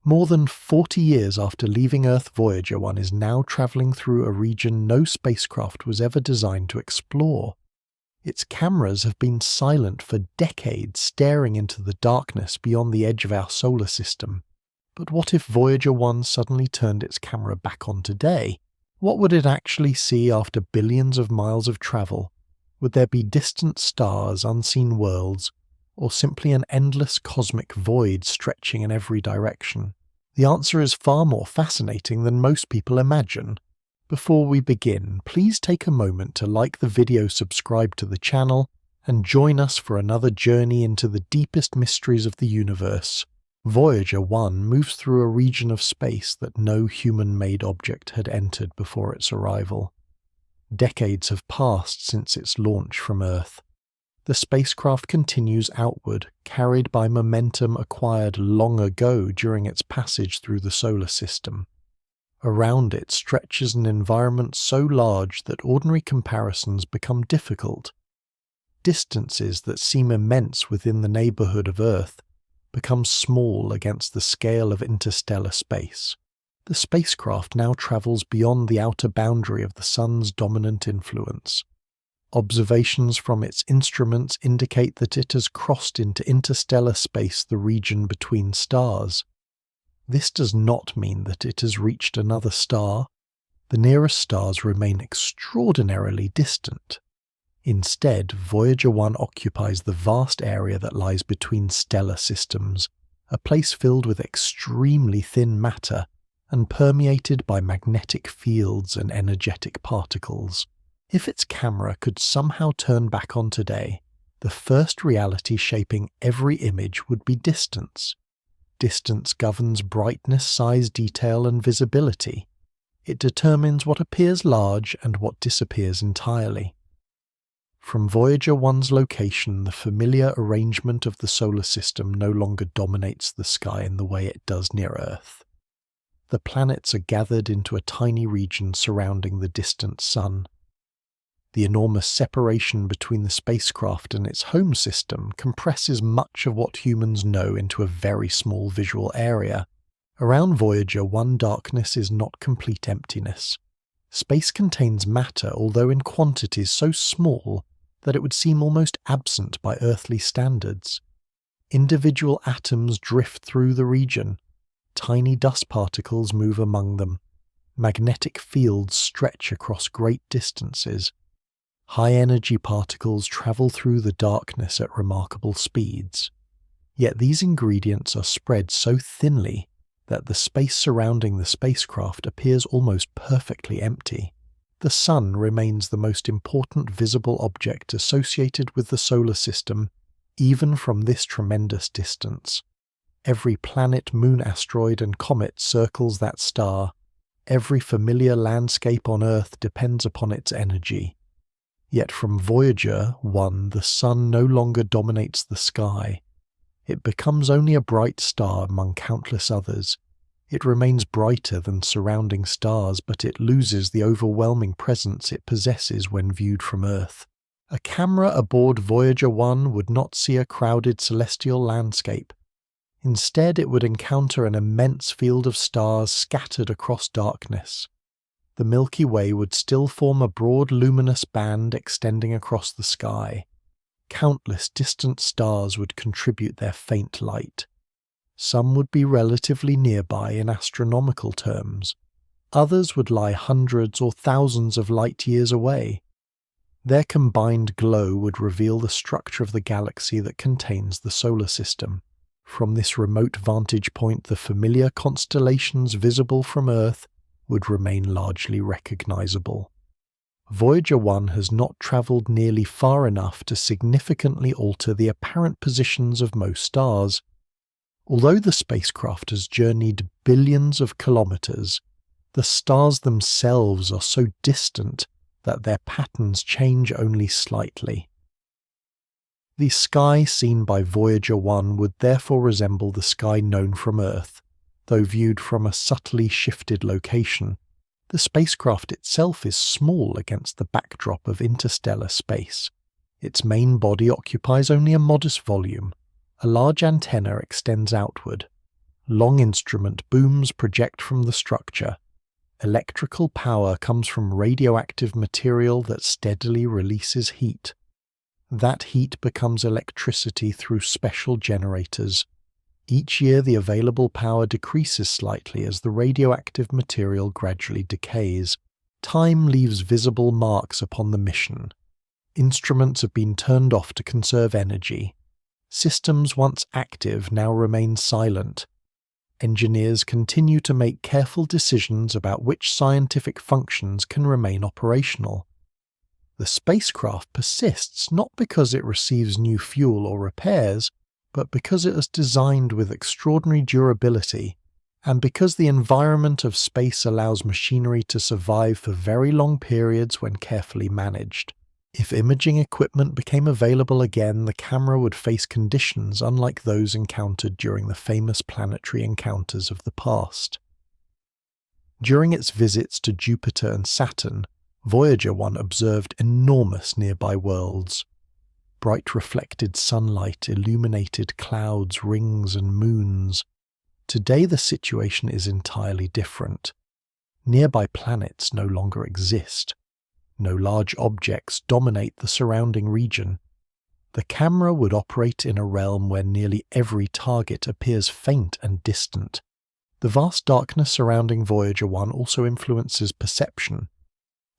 More than 40 years after leaving Earth, Voyager 1 is now travelling through a region no spacecraft was ever designed to explore. Its cameras have been silent for decades, staring into the darkness beyond the edge of our solar system. But what if Voyager 1 suddenly turned its camera back on today? What would it actually see after billions of miles of travel? Would there be distant stars, unseen worlds, or simply an endless cosmic void stretching in every direction? The answer is far more fascinating than most people imagine. Before we begin, please take a moment to like the video, subscribe to the channel, and join us for another journey into the deepest mysteries of the universe. Voyager 1 moves through a region of space that no human-made object had entered before its arrival. Decades have passed since its launch from Earth. The spacecraft continues outward, carried by momentum acquired long ago during its passage through the solar system. Around it stretches an environment so large that ordinary comparisons become difficult. Distances that seem immense within the neighbourhood of Earth become small against the scale of interstellar space. The spacecraft now travels beyond the outer boundary of the Sun's dominant influence. Observations from its instruments indicate that it has crossed into interstellar space, the region between stars. This does not mean that it has reached another star. The nearest stars remain extraordinarily distant. Instead, Voyager 1 occupies the vast area that lies between stellar systems, a place filled with extremely thin matter and permeated by magnetic fields and energetic particles. If its camera could somehow turn back on today, the first reality shaping every image would be distance. Distance governs brightness, size, detail, and visibility. It determines what appears large and what disappears entirely. From Voyager 1's location, the familiar arrangement of the solar system no longer dominates the sky in the way it does near Earth. The planets are gathered into a tiny region surrounding the distant Sun. The enormous separation between the spacecraft and its home system compresses much of what humans know into a very small visual area. Around Voyager 1, darkness is not complete emptiness. Space contains matter, although in quantities so small that it would seem almost absent by earthly standards. Individual atoms drift through the region. Tiny dust particles move among them. Magnetic fields stretch across great distances. High-energy particles travel through the darkness at remarkable speeds. Yet these ingredients are spread so thinly that the space surrounding the spacecraft appears almost perfectly empty. The Sun remains the most important visible object associated with the solar system, even from this tremendous distance. Every planet, moon, asteroid, and comet circles that star. Every familiar landscape on Earth depends upon its energy. Yet from Voyager 1, the Sun no longer dominates the sky. It becomes only a bright star among countless others. It remains brighter than surrounding stars, but it loses the overwhelming presence it possesses when viewed from Earth. A camera aboard Voyager 1 would not see a crowded celestial landscape. Instead, it would encounter an immense field of stars scattered across darkness. The Milky Way would still form a broad luminous band extending across the sky. Countless distant stars would contribute their faint light. Some would be relatively nearby in astronomical terms. Others would lie hundreds or thousands of light years away. Their combined glow would reveal the structure of the galaxy that contains the solar system. From this remote vantage point, the familiar constellations visible from Earth would remain largely recognizable. Voyager 1 has not traveled nearly far enough to significantly alter the apparent positions of most stars. Although the spacecraft has journeyed billions of kilometers, the stars themselves are so distant that their patterns change only slightly. The sky seen by Voyager 1 would therefore resemble the sky known from Earth, though viewed from a subtly shifted location. The spacecraft itself is small against the backdrop of interstellar space. Its main body occupies only a modest volume. A large antenna extends outward. Long instrument booms project from the structure. Electrical power comes from radioactive material that steadily releases heat. That heat becomes electricity through special generators. Each year the available power decreases slightly as the radioactive material gradually decays. Time leaves visible marks upon the mission. Instruments have been turned off to conserve energy. Systems once active now remain silent. Engineers continue to make careful decisions about which scientific functions can remain operational. The spacecraft persists not because it receives new fuel or repairs, but because it is designed with extraordinary durability, and because the environment of space allows machinery to survive for very long periods when carefully managed. If imaging equipment became available again, the camera would face conditions unlike those encountered during the famous planetary encounters of the past. During its visits to Jupiter and Saturn, Voyager 1 observed enormous nearby worlds. Bright reflected sunlight illuminated clouds, rings, and moons. Today the situation is entirely different. Nearby planets no longer exist. No large objects dominate the surrounding region. The camera would operate in a realm where nearly every target appears faint and distant. The vast darkness surrounding Voyager 1 also influences perception.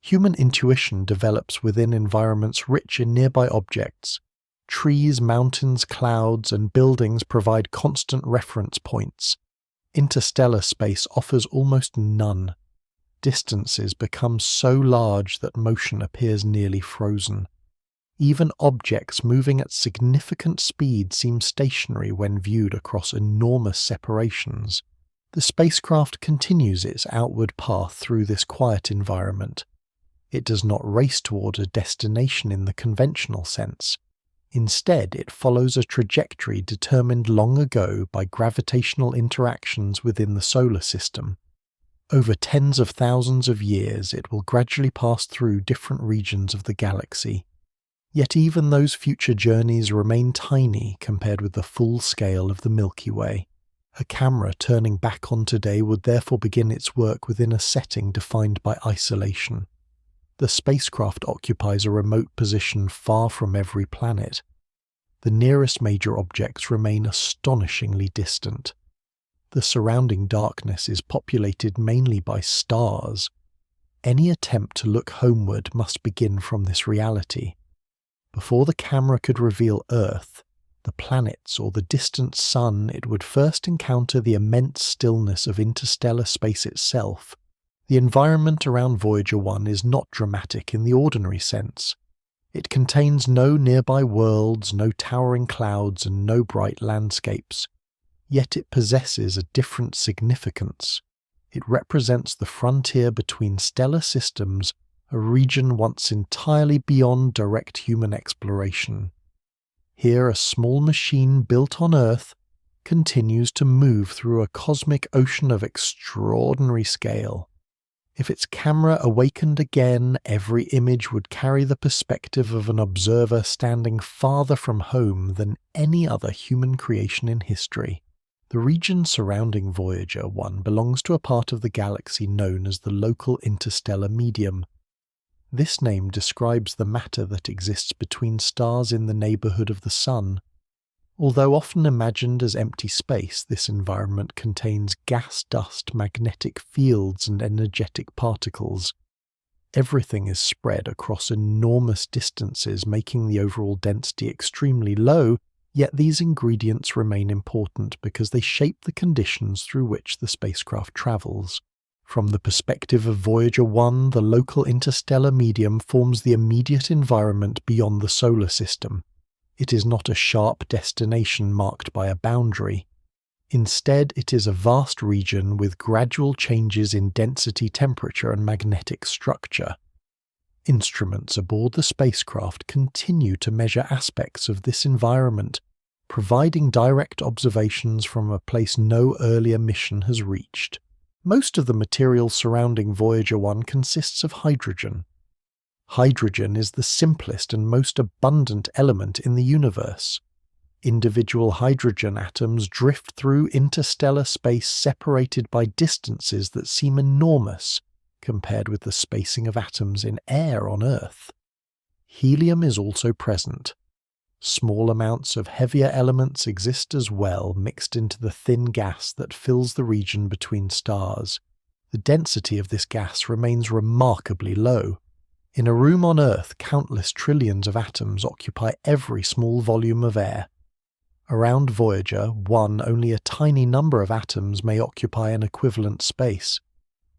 Human intuition develops within environments rich in nearby objects. Trees, mountains, clouds, and buildings provide constant reference points. Interstellar space offers almost none. Distances become so large that motion appears nearly frozen. Even objects moving at significant speed seem stationary when viewed across enormous separations. The spacecraft continues its outward path through this quiet environment. It does not race toward a destination in the conventional sense. Instead, it follows a trajectory determined long ago by gravitational interactions within the solar system. Over tens of thousands of years, it will gradually pass through different regions of the galaxy. Yet even those future journeys remain tiny compared with the full scale of the Milky Way. A camera turning back on today would therefore begin its work within a setting defined by isolation. The spacecraft occupies a remote position far from every planet. The nearest major objects remain astonishingly distant. The surrounding darkness is populated mainly by stars. Any attempt to look homeward must begin from this reality. Before the camera could reveal Earth, the planets, or the distant sun, it would first encounter the immense stillness of interstellar space itself. The environment around Voyager 1 is not dramatic in the ordinary sense. It contains no nearby worlds, no towering clouds, and no bright landscapes. Yet it possesses a different significance. It represents the frontier between stellar systems, a region once entirely beyond direct human exploration. Here a small machine built on Earth continues to move through a cosmic ocean of extraordinary scale. If its camera awakened again, every image would carry the perspective of an observer standing farther from home than any other human creation in history. The region surrounding Voyager 1 belongs to a part of the galaxy known as the local interstellar medium. This name describes the matter that exists between stars in the neighborhood of the Sun. Although often imagined as empty space, this environment contains gas dust, magnetic fields, and energetic particles. Everything is spread across enormous distances, making the overall density extremely low, yet these ingredients remain important because they shape the conditions through which the spacecraft travels. From the perspective of Voyager 1, the local interstellar medium forms the immediate environment beyond the solar system. It is not a sharp destination marked by a boundary. Instead, it is a vast region with gradual changes in density, temperature, and magnetic structure. Instruments aboard the spacecraft continue to measure aspects of this environment, providing direct observations from a place no earlier mission has reached. Most of the material surrounding Voyager 1 consists of hydrogen. Hydrogen is the simplest and most abundant element in the universe. Individual hydrogen atoms drift through interstellar space separated by distances that seem enormous compared with the spacing of atoms in air on Earth. Helium is also present. Small amounts of heavier elements exist as well, mixed into the thin gas that fills the region between stars. The density of this gas remains remarkably low. In a room on Earth, countless trillions of atoms occupy every small volume of air. Around Voyager 1, only a tiny number of atoms may occupy an equivalent space.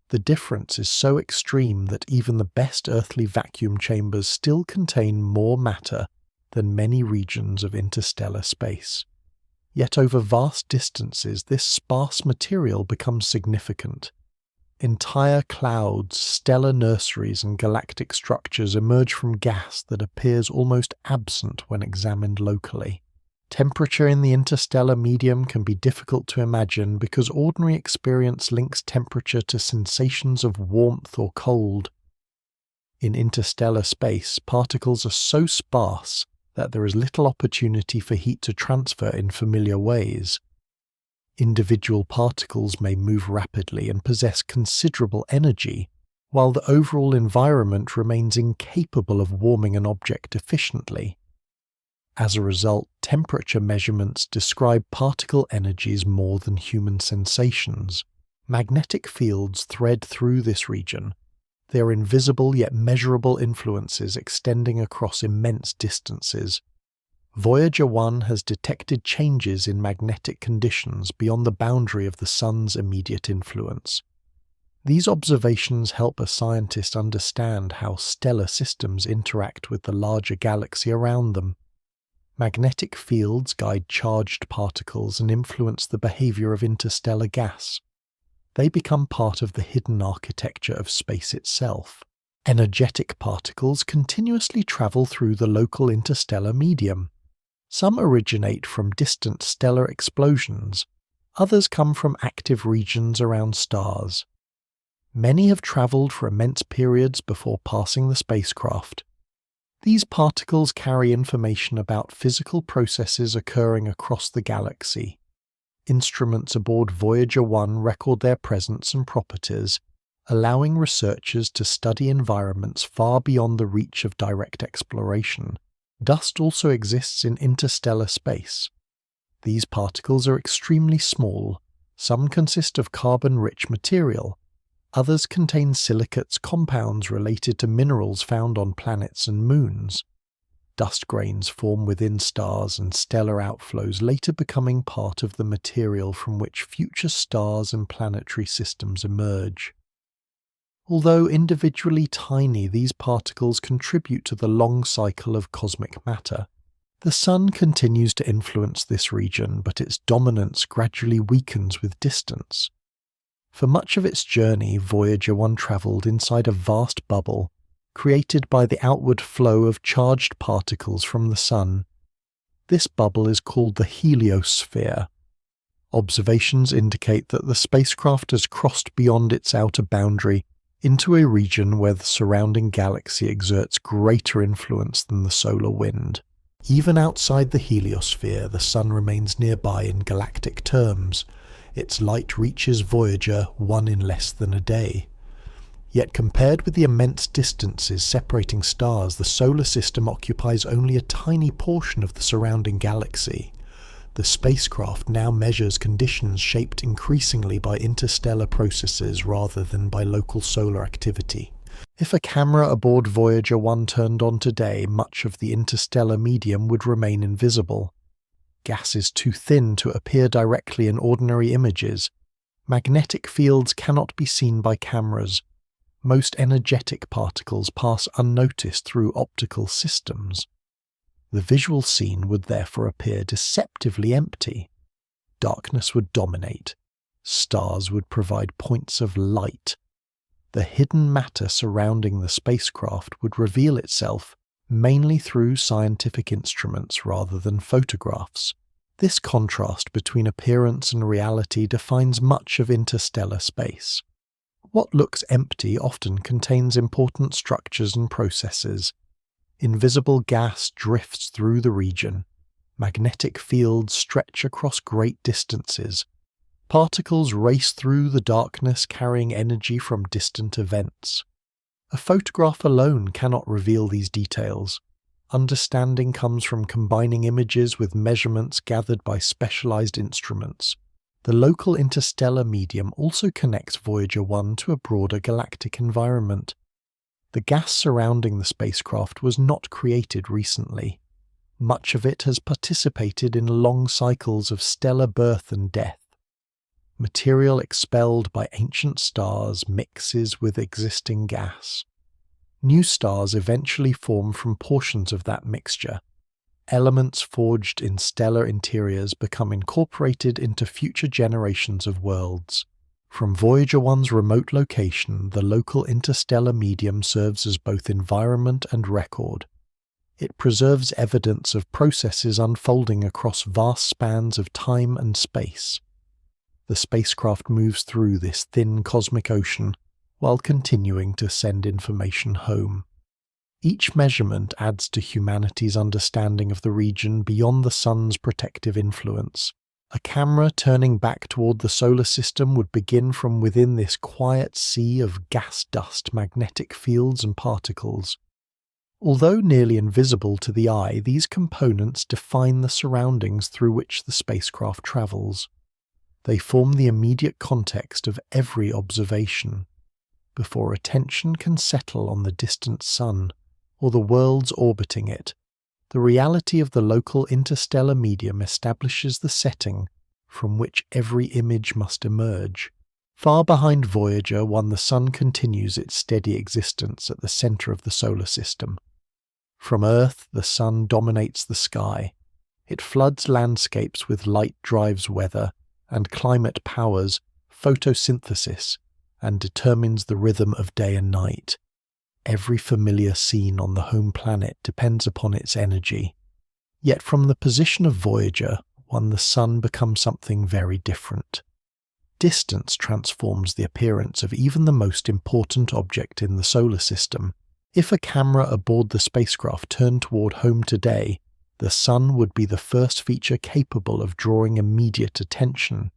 The difference is so extreme that even the best earthly vacuum chambers still contain more matter than many regions of interstellar space. Yet over vast distances, this sparse material becomes significant. Entire clouds, stellar nurseries, and galactic structures emerge from gas that appears almost absent when examined locally. Temperature in the interstellar medium can be difficult to imagine because ordinary experience links temperature to sensations of warmth or cold. In interstellar space, particles are so sparse that there is little opportunity for heat to transfer in familiar ways. Individual particles may move rapidly and possess considerable energy, while the overall environment remains incapable of warming an object efficiently. As a result, temperature measurements describe particle energies more than human sensations. Magnetic fields thread through this region. They are invisible yet measurable influences extending across immense distances. Voyager 1 has detected changes in magnetic conditions beyond the boundary of the Sun's immediate influence. These observations help a scientist understand how stellar systems interact with the larger galaxy around them. Magnetic fields guide charged particles and influence the behavior of interstellar gas. They become part of the hidden architecture of space itself. Energetic particles continuously travel through the local interstellar medium. Some originate from distant stellar explosions, others come from active regions around stars. Many have travelled for immense periods before passing the spacecraft. These particles carry information about physical processes occurring across the galaxy. Instruments aboard Voyager 1 record their presence and properties, allowing researchers to study environments far beyond the reach of direct exploration. Dust also exists in interstellar space. These particles are extremely small. Some consist of carbon-rich material. Others contain silicates compounds related to minerals found on planets and moons. Dust grains form within stars and stellar outflows, later becoming part of the material from which future stars and planetary systems emerge. Although individually tiny, these particles contribute to the long cycle of cosmic matter. The Sun continues to influence this region, but its dominance gradually weakens with distance. For much of its journey, Voyager 1 travelled inside a vast bubble, created by the outward flow of charged particles from the Sun. This bubble is called the heliosphere. Observations indicate that the spacecraft has crossed beyond its outer boundary into a region where the surrounding galaxy exerts greater influence than the solar wind. Even outside the heliosphere, the Sun remains nearby in galactic terms. Its light reaches Voyager 1 in less than a day. Yet compared with the immense distances separating stars, the solar system occupies only a tiny portion of the surrounding galaxy. The spacecraft now measures conditions shaped increasingly by interstellar processes rather than by local solar activity. If a camera aboard Voyager 1 turned on today, much of the interstellar medium would remain invisible. Gas is too thin to appear directly in ordinary images. Magnetic fields cannot be seen by cameras. Most energetic particles pass unnoticed through optical systems. The visual scene would therefore appear deceptively empty. Darkness would dominate. Stars would provide points of light. The hidden matter surrounding the spacecraft would reveal itself mainly through scientific instruments rather than photographs. This contrast between appearance and reality defines much of interstellar space. What looks empty often contains important structures and processes. Invisible gas drifts through the region. Magnetic fields stretch across great distances. Particles race through the darkness carrying energy from distant events. A photograph alone cannot reveal these details. Understanding comes from combining images with measurements gathered by specialized instruments. The local interstellar medium also connects Voyager 1 to a broader galactic environment. The gas surrounding the spacecraft was not created recently. Much of it has participated in long cycles of stellar birth and death. Material expelled by ancient stars mixes with existing gas. New stars eventually form from portions of that mixture. Elements forged in stellar interiors become incorporated into future generations of worlds. From Voyager 1's remote location, the local interstellar medium serves as both environment and record. It preserves evidence of processes unfolding across vast spans of time and space. The spacecraft moves through this thin cosmic ocean while continuing to send information home. Each measurement adds to humanity's understanding of the region beyond the sun's protective influence. A camera turning back toward the solar system would begin from within this quiet sea of gas dust, magnetic fields and particles. Although nearly invisible to the eye, these components define the surroundings through which the spacecraft travels. They form the immediate context of every observation. Before attention can settle on the distant sun or the worlds orbiting it, the reality of the local interstellar medium establishes the setting from which every image must emerge. Far behind Voyager 1, the sun continues its steady existence at the center of the solar system. From Earth, the sun dominates the sky. It floods landscapes with light, drives weather, and climate powers photosynthesis and determines the rhythm of day and night. Every familiar scene on the home planet depends upon its energy. Yet from the position of Voyager 1, the sun becomes something very different. Distance transforms the appearance of even the most important object in the solar system. If a camera aboard the spacecraft turned toward home today, the sun would be the first feature capable of drawing immediate attention.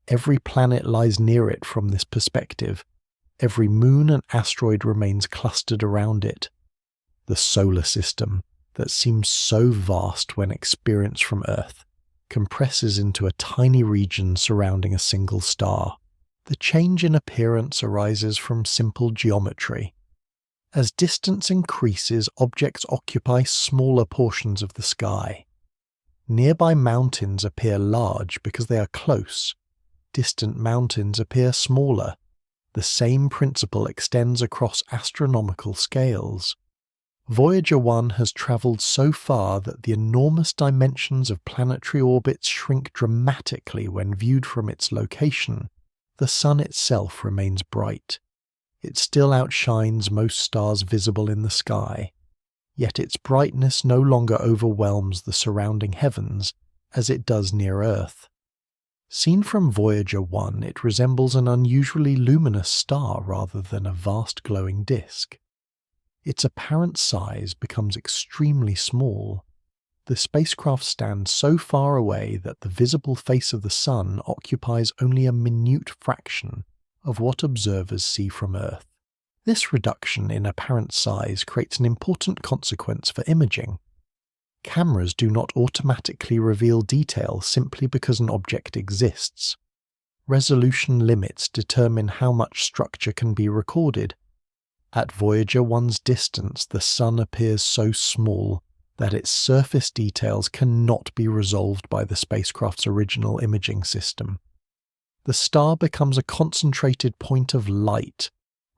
Every planet lies near it from this perspective. Every moon and asteroid remains clustered around it. The solar system, that seems so vast when experienced from Earth, compresses into a tiny region surrounding a single star. The change in appearance arises from simple geometry. As distance increases, objects occupy smaller portions of the sky. Nearby mountains appear large because they are close. Distant mountains appear smaller. The same principle extends across astronomical scales. Voyager 1 has travelled so far that the enormous dimensions of planetary orbits shrink dramatically when viewed from its location. The sun itself remains bright. It still outshines most stars visible in the sky, yet its brightness no longer overwhelms the surrounding heavens as it does near Earth. Seen from Voyager 1, it resembles an unusually luminous star rather than a vast glowing disk. Its apparent size becomes extremely small. The spacecraft stands so far away that the visible face of the sun occupies only a minute fraction of what observers see from Earth. This reduction in apparent size creates an important consequence for imaging. Cameras do not automatically reveal detail simply because an object exists. Resolution limits determine how much structure can be recorded. At Voyager 1's distance, the sun appears so small that its surface details cannot be resolved by the spacecraft's original imaging system. The star becomes a concentrated point of light,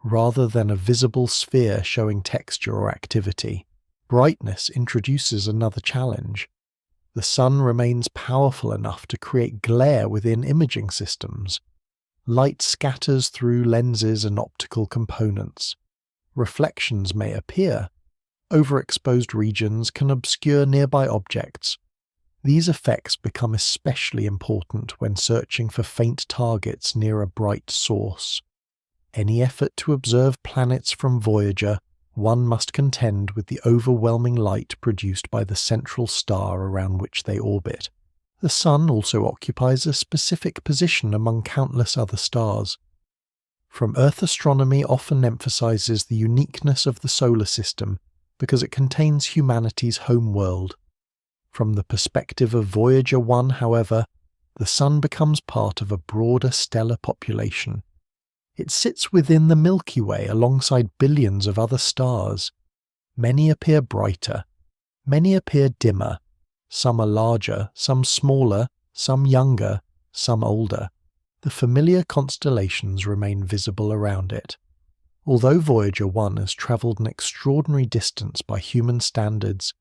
rather than a visible sphere showing texture or activity. Brightness introduces another challenge. The sun remains powerful enough to create glare within imaging systems. Light scatters through lenses and optical components. Reflections may appear. Overexposed regions can obscure nearby objects. These effects become especially important when searching for faint targets near a bright source. Any effort to observe planets from Voyager one must contend with the overwhelming light produced by the central star around which they orbit. The Sun also occupies a specific position among countless other stars. From Earth astronomy often emphasizes the uniqueness of the solar system because it contains humanity's home world. From the perspective of Voyager 1, however, the Sun becomes part of a broader stellar population. It sits within the Milky Way alongside billions of other stars. Many appear brighter, many appear dimmer. Some are larger, some smaller, some younger, some older. The familiar constellations remain visible around it. Although Voyager 1 has travelled an extraordinary distance by human standards,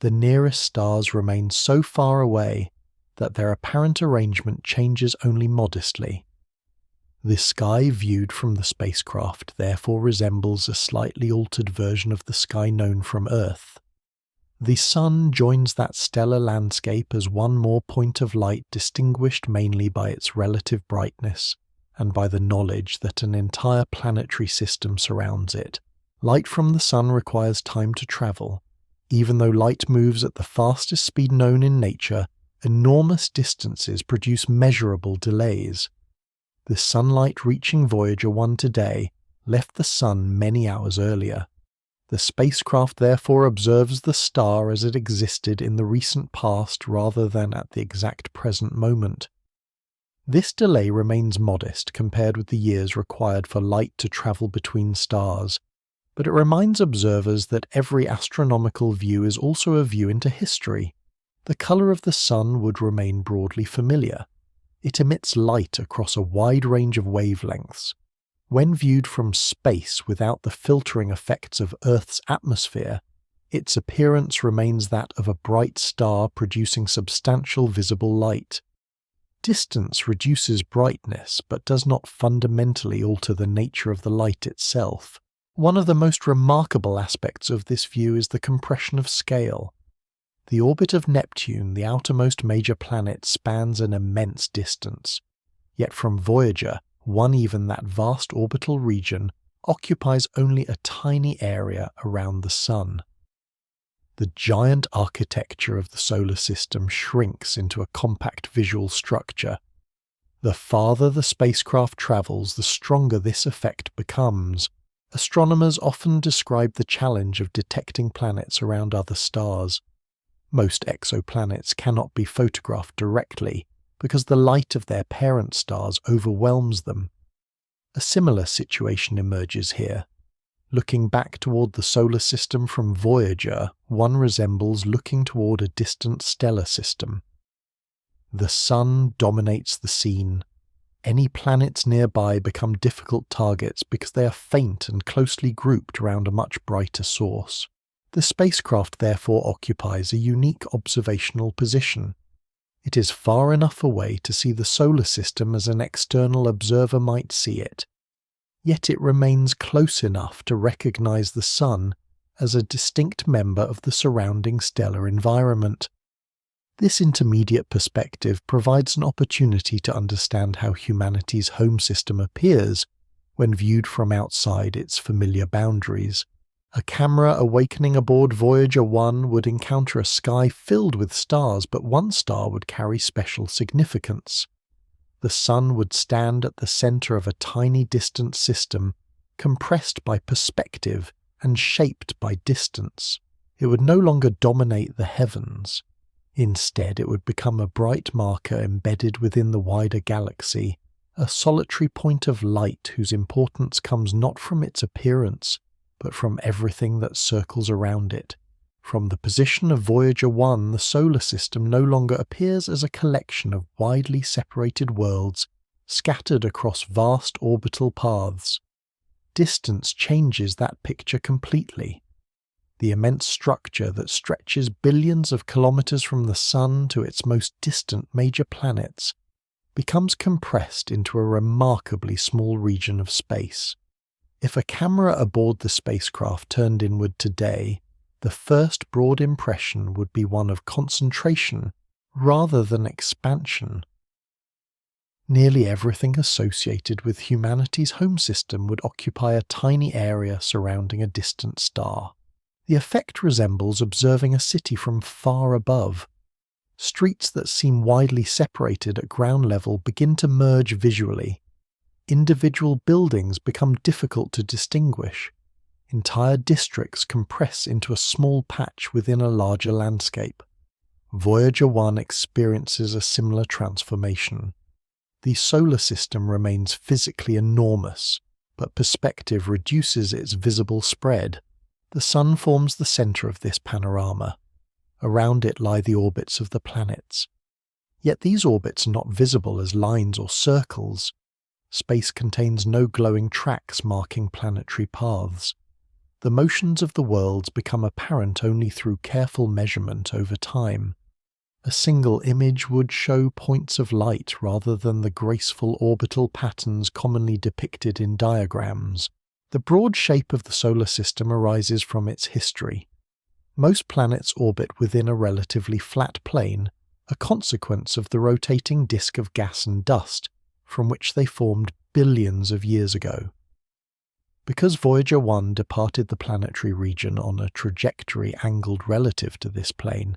the nearest stars remain so far away that their apparent arrangement changes only modestly. The sky viewed from the spacecraft therefore resembles a slightly altered version of the sky known from Earth. The Sun joins that stellar landscape as one more point of light distinguished mainly by its relative brightness and by the knowledge that an entire planetary system surrounds it. Light from the Sun requires time to travel. Even though light moves at the fastest speed known in nature, enormous distances produce measurable delays. The sunlight reaching Voyager 1 today left the Sun many hours earlier. The spacecraft therefore observes the star as it existed in the recent past rather than at the exact present moment. This delay remains modest compared with the years required for light to travel between stars, but it reminds observers that every astronomical view is also a view into history. The colour of the Sun would remain broadly familiar. It emits light across a wide range of wavelengths. When viewed from space without the filtering effects of Earth's atmosphere, its appearance remains that of a bright star producing substantial visible light. Distance reduces brightness but does not fundamentally alter the nature of the light itself. One of the most remarkable aspects of this view is the compression of scale. The orbit of Neptune, the outermost major planet, spans an immense distance. Yet from Voyager, even that vast orbital region occupies only a tiny area around the Sun. The giant architecture of the solar system shrinks into a compact visual structure. The farther the spacecraft travels, the stronger this effect becomes. Astronomers often describe the challenge of detecting planets around other stars. Most exoplanets cannot be photographed directly because the light of their parent stars overwhelms them. A similar situation emerges here. Looking back toward the solar system from Voyager, one resembles looking toward a distant stellar system. The Sun dominates the scene. Any planets nearby become difficult targets because they are faint and closely grouped around a much brighter source. The spacecraft therefore occupies a unique observational position. It is far enough away to see the solar system as an external observer might see it, yet it remains close enough to recognize the Sun as a distinct member of the surrounding stellar environment. This intermediate perspective provides an opportunity to understand how humanity's home system appears when viewed from outside its familiar boundaries. A camera awakening aboard Voyager 1 would encounter a sky filled with stars, but one star would carry special significance. The Sun would stand at the center of a tiny distant system, compressed by perspective and shaped by distance. It would no longer dominate the heavens. Instead, it would become a bright marker embedded within the wider galaxy, a solitary point of light whose importance comes not from its appearance, but from everything that circles around it. From the position of Voyager 1, the solar system no longer appears as a collection of widely separated worlds scattered across vast orbital paths. Distance changes that picture completely. The immense structure that stretches billions of kilometers from the Sun to its most distant major planets becomes compressed into a remarkably small region of space. If a camera aboard the spacecraft turned inward today, the first broad impression would be one of concentration rather than expansion. Nearly everything associated with humanity's home system would occupy a tiny area surrounding a distant star. The effect resembles observing a city from far above. Streets that seem widely separated at ground level begin to merge visually. Individual buildings become difficult to distinguish. Entire districts compress into a small patch within a larger landscape. Voyager 1 experiences a similar transformation. The solar system remains physically enormous, but perspective reduces its visible spread. The Sun forms the centre of this panorama. Around it lie the orbits of the planets. Yet these orbits are not visible as lines or circles. Space contains no glowing tracks marking planetary paths. The motions of the worlds become apparent only through careful measurement over time. A single image would show points of light rather than the graceful orbital patterns commonly depicted in diagrams. The broad shape of the solar system arises from its history. Most planets orbit within a relatively flat plane, a consequence of the rotating disk of gas and dust, from which they formed billions of years ago. Because Voyager 1 departed the planetary region on a trajectory angled relative to this plane,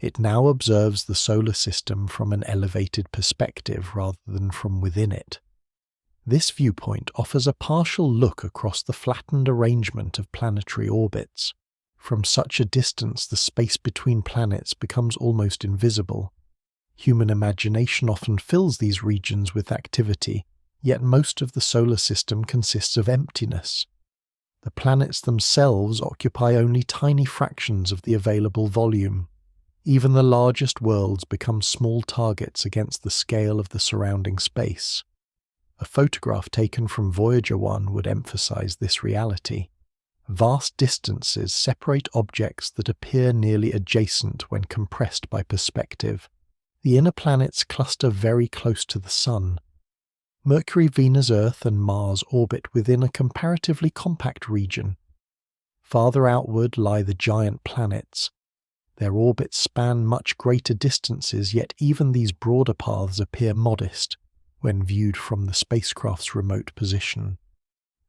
it now observes the solar system from an elevated perspective rather than from within it. This viewpoint offers a partial look across the flattened arrangement of planetary orbits. From such a distance, the space between planets becomes almost invisible. Human imagination often fills these regions with activity, yet most of the solar system consists of emptiness. The planets themselves occupy only tiny fractions of the available volume. Even the largest worlds become small targets against the scale of the surrounding space. A photograph taken from Voyager 1 would emphasize this reality. Vast distances separate objects that appear nearly adjacent when compressed by perspective. The inner planets cluster very close to the Sun. Mercury, Venus, Earth, and Mars orbit within a comparatively compact region. Farther outward lie the giant planets. Their orbits span much greater distances, yet even these broader paths appear modest when viewed from the spacecraft's remote position.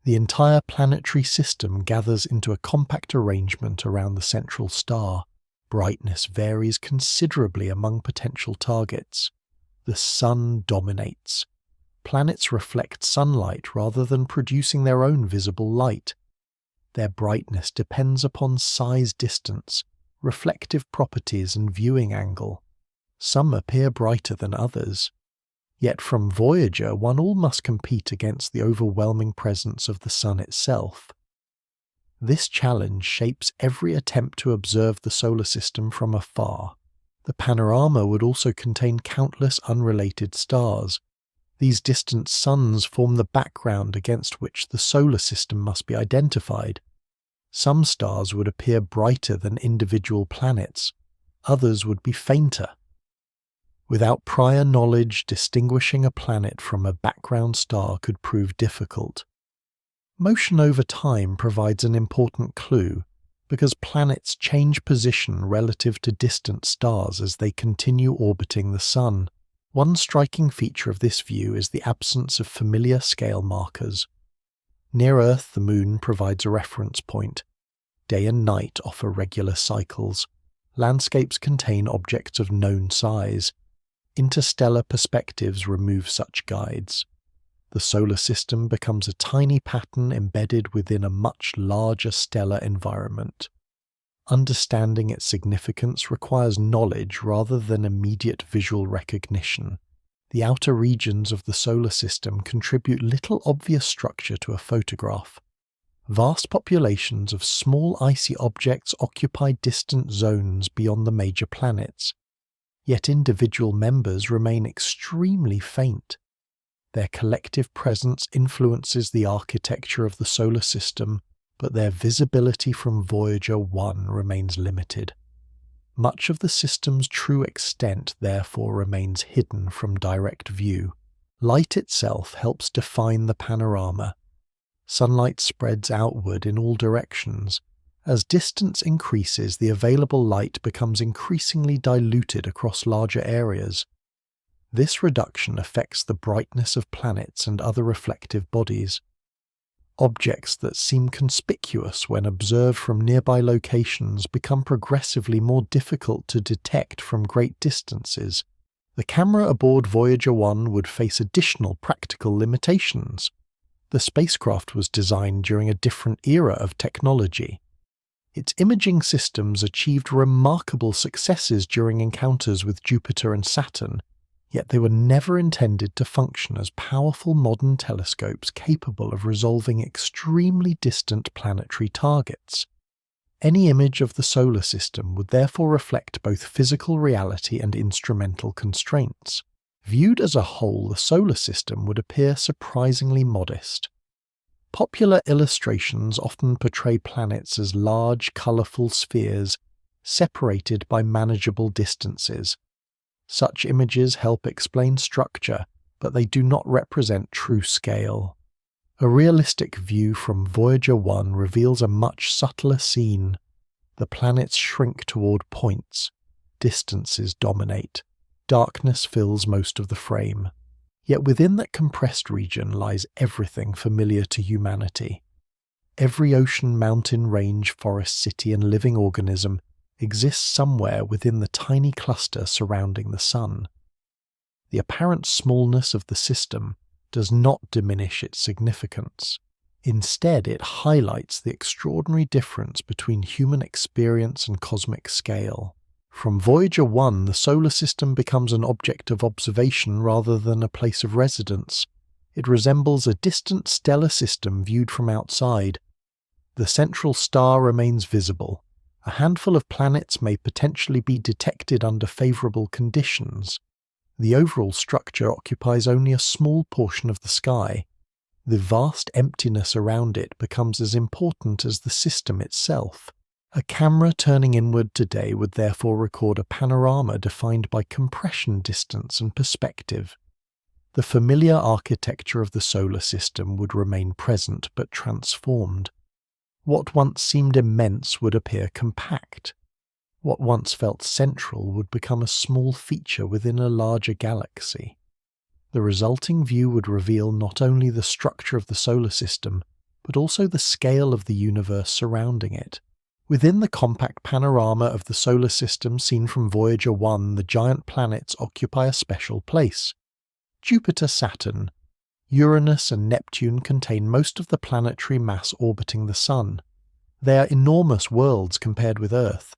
The entire planetary system gathers into a compact arrangement around the central star. Brightness varies considerably among potential targets. The Sun dominates. Planets reflect sunlight rather than producing their own visible light. Their brightness depends upon size, distance, reflective properties, and viewing angle. Some appear brighter than others. Yet from Voyager, one all must compete against the overwhelming presence of the Sun itself. This challenge shapes every attempt to observe the solar system from afar. The panorama would also contain countless unrelated stars. These distant suns form the background against which the solar system must be identified. Some stars would appear brighter than individual planets, others would be fainter. Without prior knowledge, distinguishing a planet from a background star could prove difficult. Motion over time provides an important clue, because planets change position relative to distant stars as they continue orbiting the Sun. One striking feature of this view is the absence of familiar scale markers. Near Earth, the Moon provides a reference point. Day and night offer regular cycles. Landscapes contain objects of known size. Interstellar perspectives remove such guides. The solar system becomes a tiny pattern embedded within a much larger stellar environment. Understanding its significance requires knowledge rather than immediate visual recognition. The outer regions of the solar system contribute little obvious structure to a photograph. Vast populations of small icy objects occupy distant zones beyond the major planets, yet individual members remain extremely faint. Their collective presence influences the architecture of the solar system, but their visibility from Voyager 1 remains limited. Much of the system's true extent therefore remains hidden from direct view. Light itself helps define the panorama. Sunlight spreads outward in all directions. As distance increases, the available light becomes increasingly diluted across larger areas. This reduction affects the brightness of planets and other reflective bodies. Objects that seem conspicuous when observed from nearby locations become progressively more difficult to detect from great distances. The camera aboard Voyager 1 would face additional practical limitations. The spacecraft was designed during a different era of technology. Its imaging systems achieved remarkable successes during encounters with Jupiter and Saturn, yet they were never intended to function as powerful modern telescopes capable of resolving extremely distant planetary targets. Any image of the solar system would therefore reflect both physical reality and instrumental constraints. Viewed as a whole, the solar system would appear surprisingly modest. Popular illustrations often portray planets as large, colourful spheres, separated by manageable distances. Such images help explain structure, but they do not represent true scale. A realistic view from Voyager 1 reveals a much subtler scene. The planets shrink toward points. Distances dominate. Darkness fills most of the frame. Yet within that compressed region lies everything familiar to humanity. Every ocean, mountain range, forest, city, and living organism exists somewhere within the tiny cluster surrounding the Sun. The apparent smallness of the system does not diminish its significance. Instead, it highlights the extraordinary difference between human experience and cosmic scale. From Voyager 1, the solar system becomes an object of observation rather than a place of residence. It resembles a distant stellar system viewed from outside. The central star remains visible. A handful of planets may potentially be detected under favourable conditions. The overall structure occupies only a small portion of the sky. The vast emptiness around it becomes as important as the system itself. A camera turning inward today would therefore record a panorama defined by compression distance and perspective. The familiar architecture of the solar system would remain present but transformed. What once seemed immense would appear compact. What once felt central would become a small feature within a larger galaxy. The resulting view would reveal not only the structure of the solar system, but also the scale of the universe surrounding it. Within the compact panorama of the solar system seen from Voyager 1, the giant planets occupy a special place. Jupiter, Saturn, Uranus and Neptune contain most of the planetary mass orbiting the Sun. They are enormous worlds compared with Earth.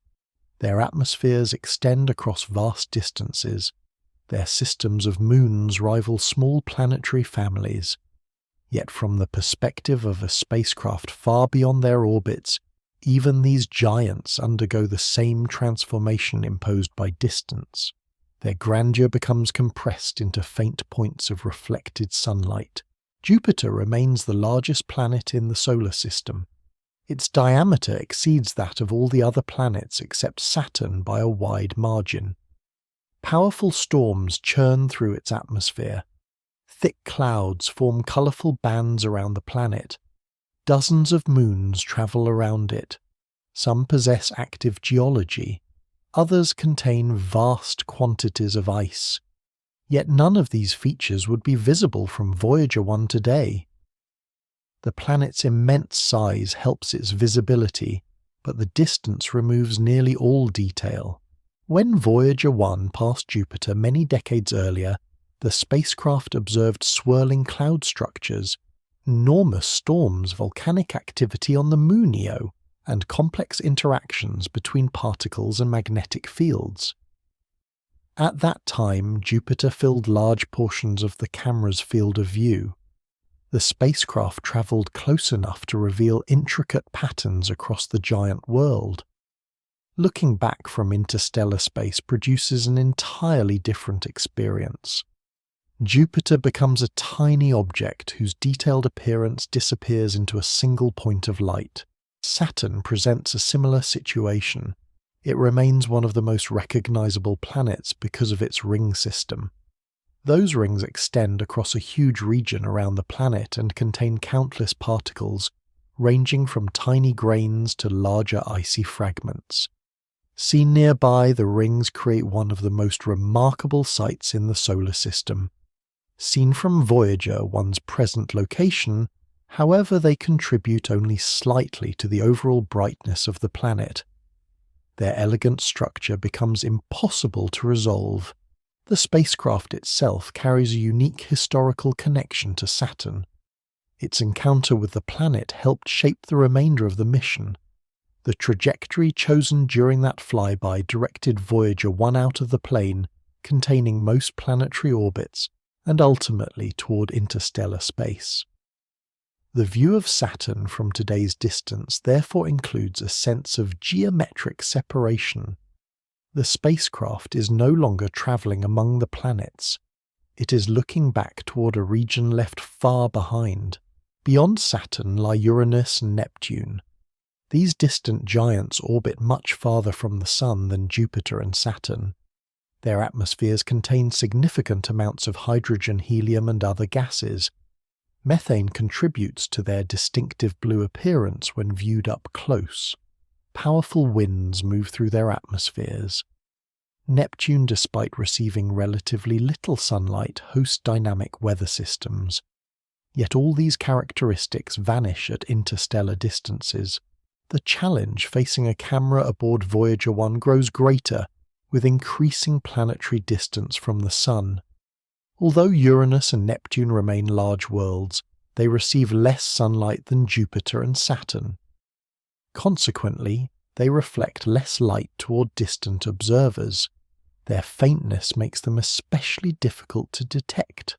Their atmospheres extend across vast distances. Their systems of moons rival small planetary families. Yet from the perspective of a spacecraft far beyond their orbits, even these giants undergo the same transformation imposed by distance. Their grandeur becomes compressed into faint points of reflected sunlight. Jupiter remains the largest planet in the solar system. Its diameter exceeds that of all the other planets except Saturn by a wide margin. Powerful storms churn through its atmosphere. Thick clouds form colourful bands around the planet. Dozens of moons travel around it. Some possess active geology. Others contain vast quantities of ice. Yet none of these features would be visible from Voyager 1 today. The planet's immense size helps its visibility, but the distance removes nearly all detail. When Voyager 1 passed Jupiter many decades earlier, the spacecraft observed swirling cloud structures, enormous storms, volcanic activity on the Moon Io, and complex interactions between particles and magnetic fields. At that time, Jupiter filled large portions of the camera's field of view. The spacecraft travelled close enough to reveal intricate patterns across the giant world. Looking back from interstellar space produces an entirely different experience. Jupiter becomes a tiny object whose detailed appearance disappears into a single point of light. Saturn presents a similar situation. It remains one of the most recognizable planets because of its ring system. Those rings extend across a huge region around the planet and contain countless particles, ranging from tiny grains to larger icy fragments. Seen nearby, the rings create one of the most remarkable sights in the solar system. Seen from Voyager, one's present location, however, they contribute only slightly to the overall brightness of the planet. Their elegant structure becomes impossible to resolve. The spacecraft itself carries a unique historical connection to Saturn. Its encounter with the planet helped shape the remainder of the mission. The trajectory chosen during that flyby directed Voyager 1 out of the plane containing most planetary orbits and ultimately toward interstellar space. The view of Saturn from today's distance therefore includes a sense of geometric separation. The spacecraft is no longer traveling among the planets. It is looking back toward a region left far behind. Beyond Saturn lie Uranus and Neptune. These distant giants orbit much farther from the Sun than Jupiter and Saturn. Their atmospheres contain significant amounts of hydrogen, helium, and other gases. Methane contributes to their distinctive blue appearance when viewed up close. Powerful winds move through their atmospheres. Neptune, despite receiving relatively little sunlight, hosts dynamic weather systems. Yet all these characteristics vanish at interstellar distances. The challenge facing a camera aboard Voyager 1 grows greater, with increasing planetary distance from the Sun. Although Uranus and Neptune remain large worlds, they receive less sunlight than Jupiter and Saturn. Consequently, they reflect less light toward distant observers. Their faintness makes them especially difficult to detect.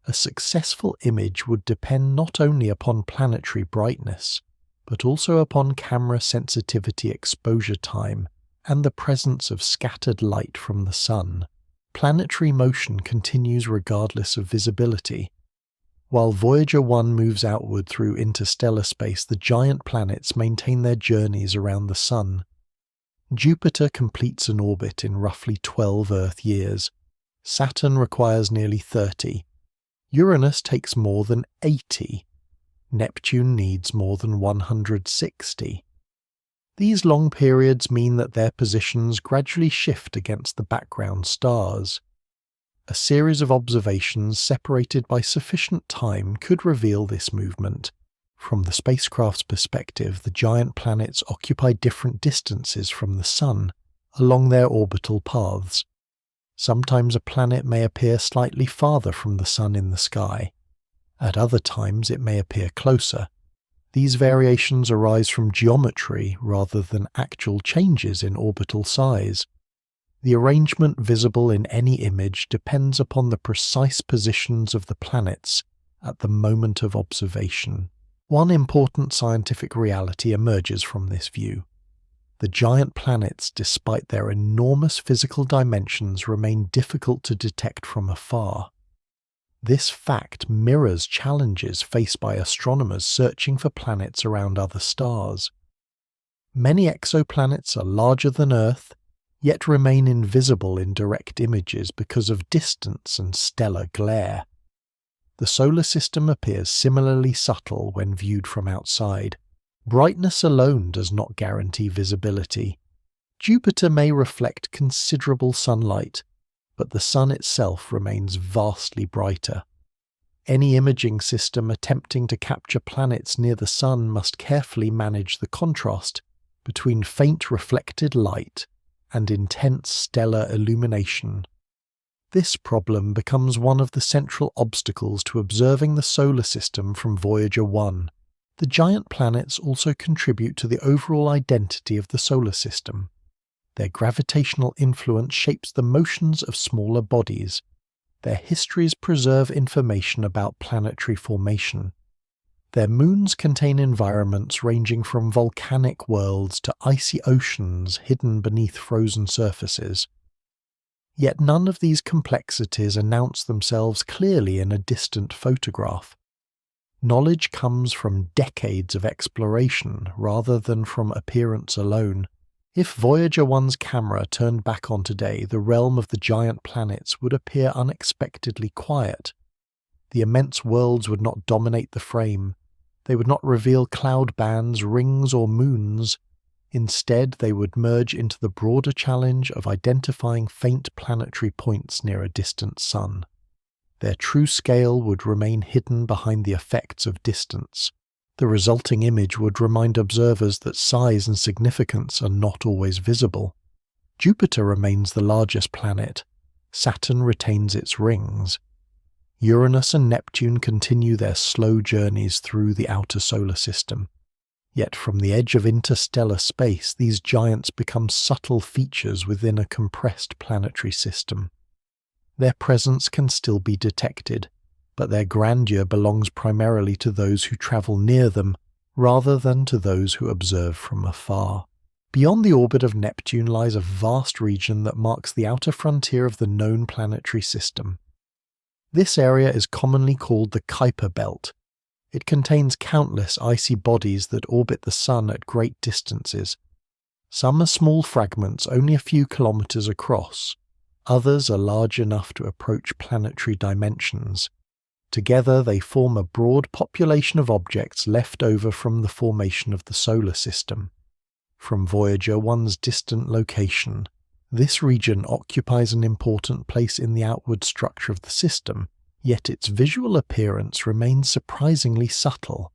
A successful image would depend not only upon planetary brightness, but also upon camera sensitivity, exposure time, and the presence of scattered light from the Sun. Planetary motion continues regardless of visibility. While Voyager 1 moves outward through interstellar space, the giant planets maintain their journeys around the Sun. Jupiter completes an orbit in roughly 12 Earth years. Saturn requires nearly 30. Uranus takes more than 80. Neptune needs more than 160. These long periods mean that their positions gradually shift against the background stars. A series of observations separated by sufficient time could reveal this movement. From the spacecraft's perspective, the giant planets occupy different distances from the Sun along their orbital paths. Sometimes a planet may appear slightly farther from the Sun in the sky. At other times it may appear closer. These variations arise from geometry rather than actual changes in orbital size. The arrangement visible in any image depends upon the precise positions of the planets at the moment of observation. One important scientific reality emerges from this view. The giant planets, despite their enormous physical dimensions, remain difficult to detect from afar. This fact mirrors challenges faced by astronomers searching for planets around other stars. Many exoplanets are larger than Earth, yet remain invisible in direct images because of distance and stellar glare. The solar system appears similarly subtle when viewed from outside. Brightness alone does not guarantee visibility. Jupiter may reflect considerable sunlight, but the Sun itself remains vastly brighter. Any imaging system attempting to capture planets near the Sun must carefully manage the contrast between faint reflected light and intense stellar illumination. This problem becomes one of the central obstacles to observing the solar system from Voyager 1. The giant planets also contribute to the overall identity of the solar system. Their gravitational influence shapes the motions of smaller bodies. Their histories preserve information about planetary formation. Their moons contain environments ranging from volcanic worlds to icy oceans hidden beneath frozen surfaces. Yet none of these complexities announce themselves clearly in a distant photograph. Knowledge comes from decades of exploration rather than from appearance alone. If Voyager 1's camera turned back on today, the realm of the giant planets would appear unexpectedly quiet. The immense worlds would not dominate the frame. They would not reveal cloud bands, rings, or moons. Instead, they would merge into the broader challenge of identifying faint planetary points near a distant sun. Their true scale would remain hidden behind the effects of distance. The resulting image would remind observers that size and significance are not always visible. Jupiter remains the largest planet. Saturn retains its rings. Uranus and Neptune continue their slow journeys through the outer solar system. Yet from the edge of interstellar space, these giants become subtle features within a compressed planetary system. Their presence can still be detected, but their grandeur belongs primarily to those who travel near them, rather than to those who observe from afar. Beyond the orbit of Neptune lies a vast region that marks the outer frontier of the known planetary system. This area is commonly called the Kuiper Belt. It contains countless icy bodies that orbit the Sun at great distances. Some are small fragments only a few kilometers across. Others are large enough to approach planetary dimensions. Together they form a broad population of objects left over from the formation of the solar system. From Voyager 1's distant location, this region occupies an important place in the outward structure of the system, yet its visual appearance remains surprisingly subtle.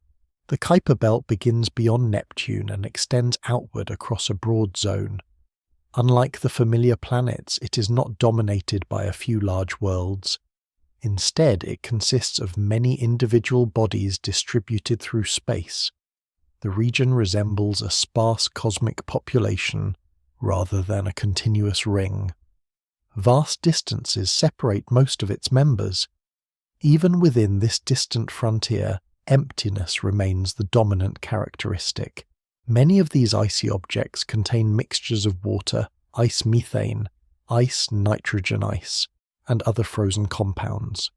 The Kuiper Belt begins beyond Neptune and extends outward across a broad zone. Unlike the familiar planets, it is not dominated by a few large worlds. Instead, it consists of many individual bodies distributed through space. The region resembles a sparse cosmic population rather than a continuous ring. Vast distances separate most of its members. Even within this distant frontier, emptiness remains the dominant characteristic. Many of these icy objects contain mixtures of water, ice methane, ice nitrogen ice, and other frozen compounds.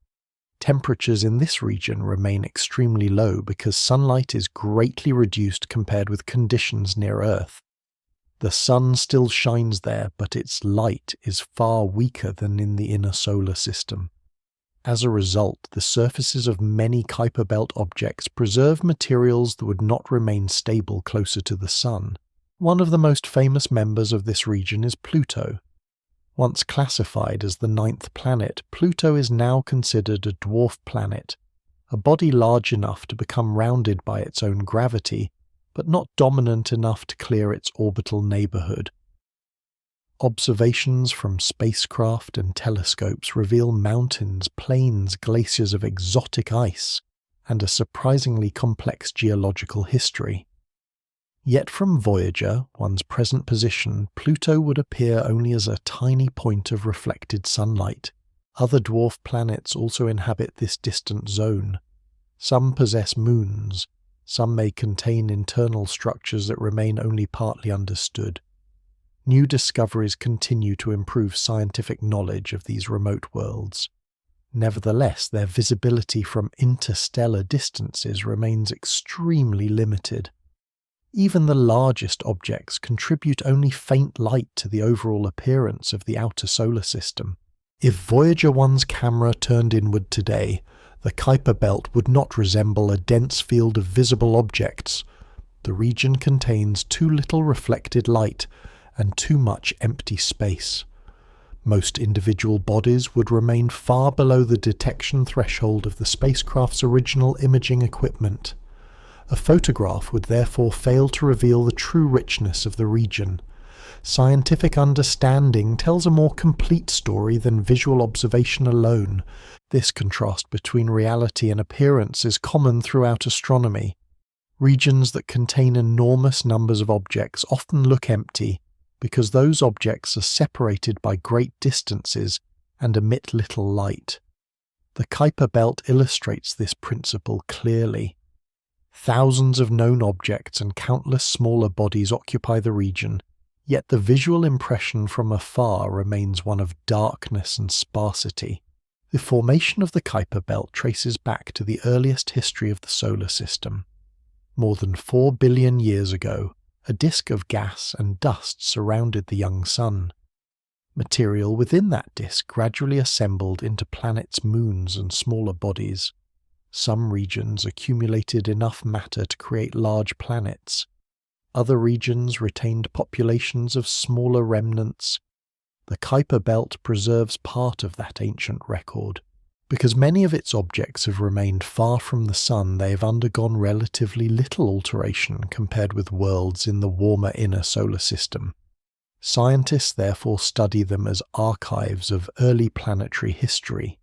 Temperatures in this region remain extremely low because sunlight is greatly reduced compared with conditions near Earth. The sun still shines there, but its light is far weaker than in the inner solar system. As a result, the surfaces of many Kuiper Belt objects preserve materials that would not remain stable closer to the Sun. One of the most famous members of this region is Pluto. Once classified as the 9th planet, Pluto is now considered a dwarf planet, a body large enough to become rounded by its own gravity, but not dominant enough to clear its orbital neighborhood. Observations from spacecraft and telescopes reveal mountains, plains, glaciers of exotic ice, and a surprisingly complex geological history. Yet from Voyager, one's present position, Pluto would appear only as a tiny point of reflected sunlight. Other dwarf planets also inhabit this distant zone. Some possess moons. Some may contain internal structures that remain only partly understood. New discoveries continue to improve scientific knowledge of these remote worlds. Nevertheless, their visibility from interstellar distances remains extremely limited. Even the largest objects contribute only faint light to the overall appearance of the outer solar system. If Voyager 1's camera turned inward today, the Kuiper Belt would not resemble a dense field of visible objects. The region contains too little reflected light and too much empty space. Most individual bodies would remain far below the detection threshold of the spacecraft's original imaging equipment. A photograph would therefore fail to reveal the true richness of the region. Scientific understanding tells a more complete story than visual observation alone. This contrast between reality and appearance is common throughout astronomy. Regions that contain enormous numbers of objects often look empty, because those objects are separated by great distances and emit little light. The Kuiper Belt illustrates this principle clearly. Thousands of known objects and countless smaller bodies occupy the region, yet the visual impression from afar remains one of darkness and sparsity. The formation of the Kuiper Belt traces back to the earliest history of the solar system. More than 4 billion years ago, a disk of gas and dust surrounded the young sun. Material within that disk gradually assembled into planets, moons, and smaller bodies. Some regions accumulated enough matter to create large planets. other regions retained populations of smaller remnants, the Kuiper Belt preserves part of that ancient record. Because many of its objects have remained far from the Sun, they have undergone relatively little alteration compared with worlds in the warmer inner solar system. Scientists therefore study them as archives of early planetary history.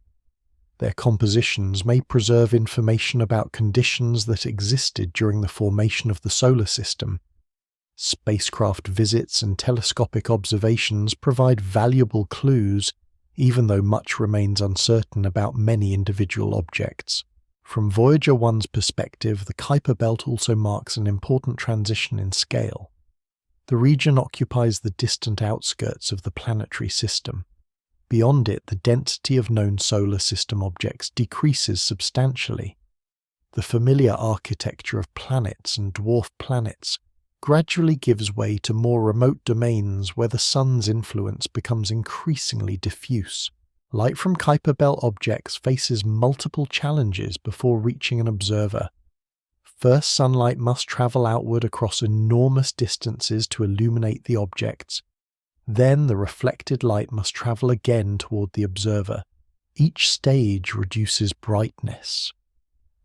Their compositions may preserve information about conditions that existed during the formation of the solar system. Spacecraft visits and telescopic observations provide valuable clues, even though much remains uncertain about many individual objects. From Voyager 1's perspective, the Kuiper Belt also marks an important transition in scale. The region occupies the distant outskirts of the planetary system. Beyond it, the density of known solar system objects decreases substantially. The familiar architecture of planets and dwarf planets gradually gives way to more remote domains where the Sun's influence becomes increasingly diffuse. Light from Kuiper Belt objects faces multiple challenges before reaching an observer. First, sunlight must travel outward across enormous distances to illuminate the objects. Then the reflected light must travel again toward the observer. Each stage reduces brightness.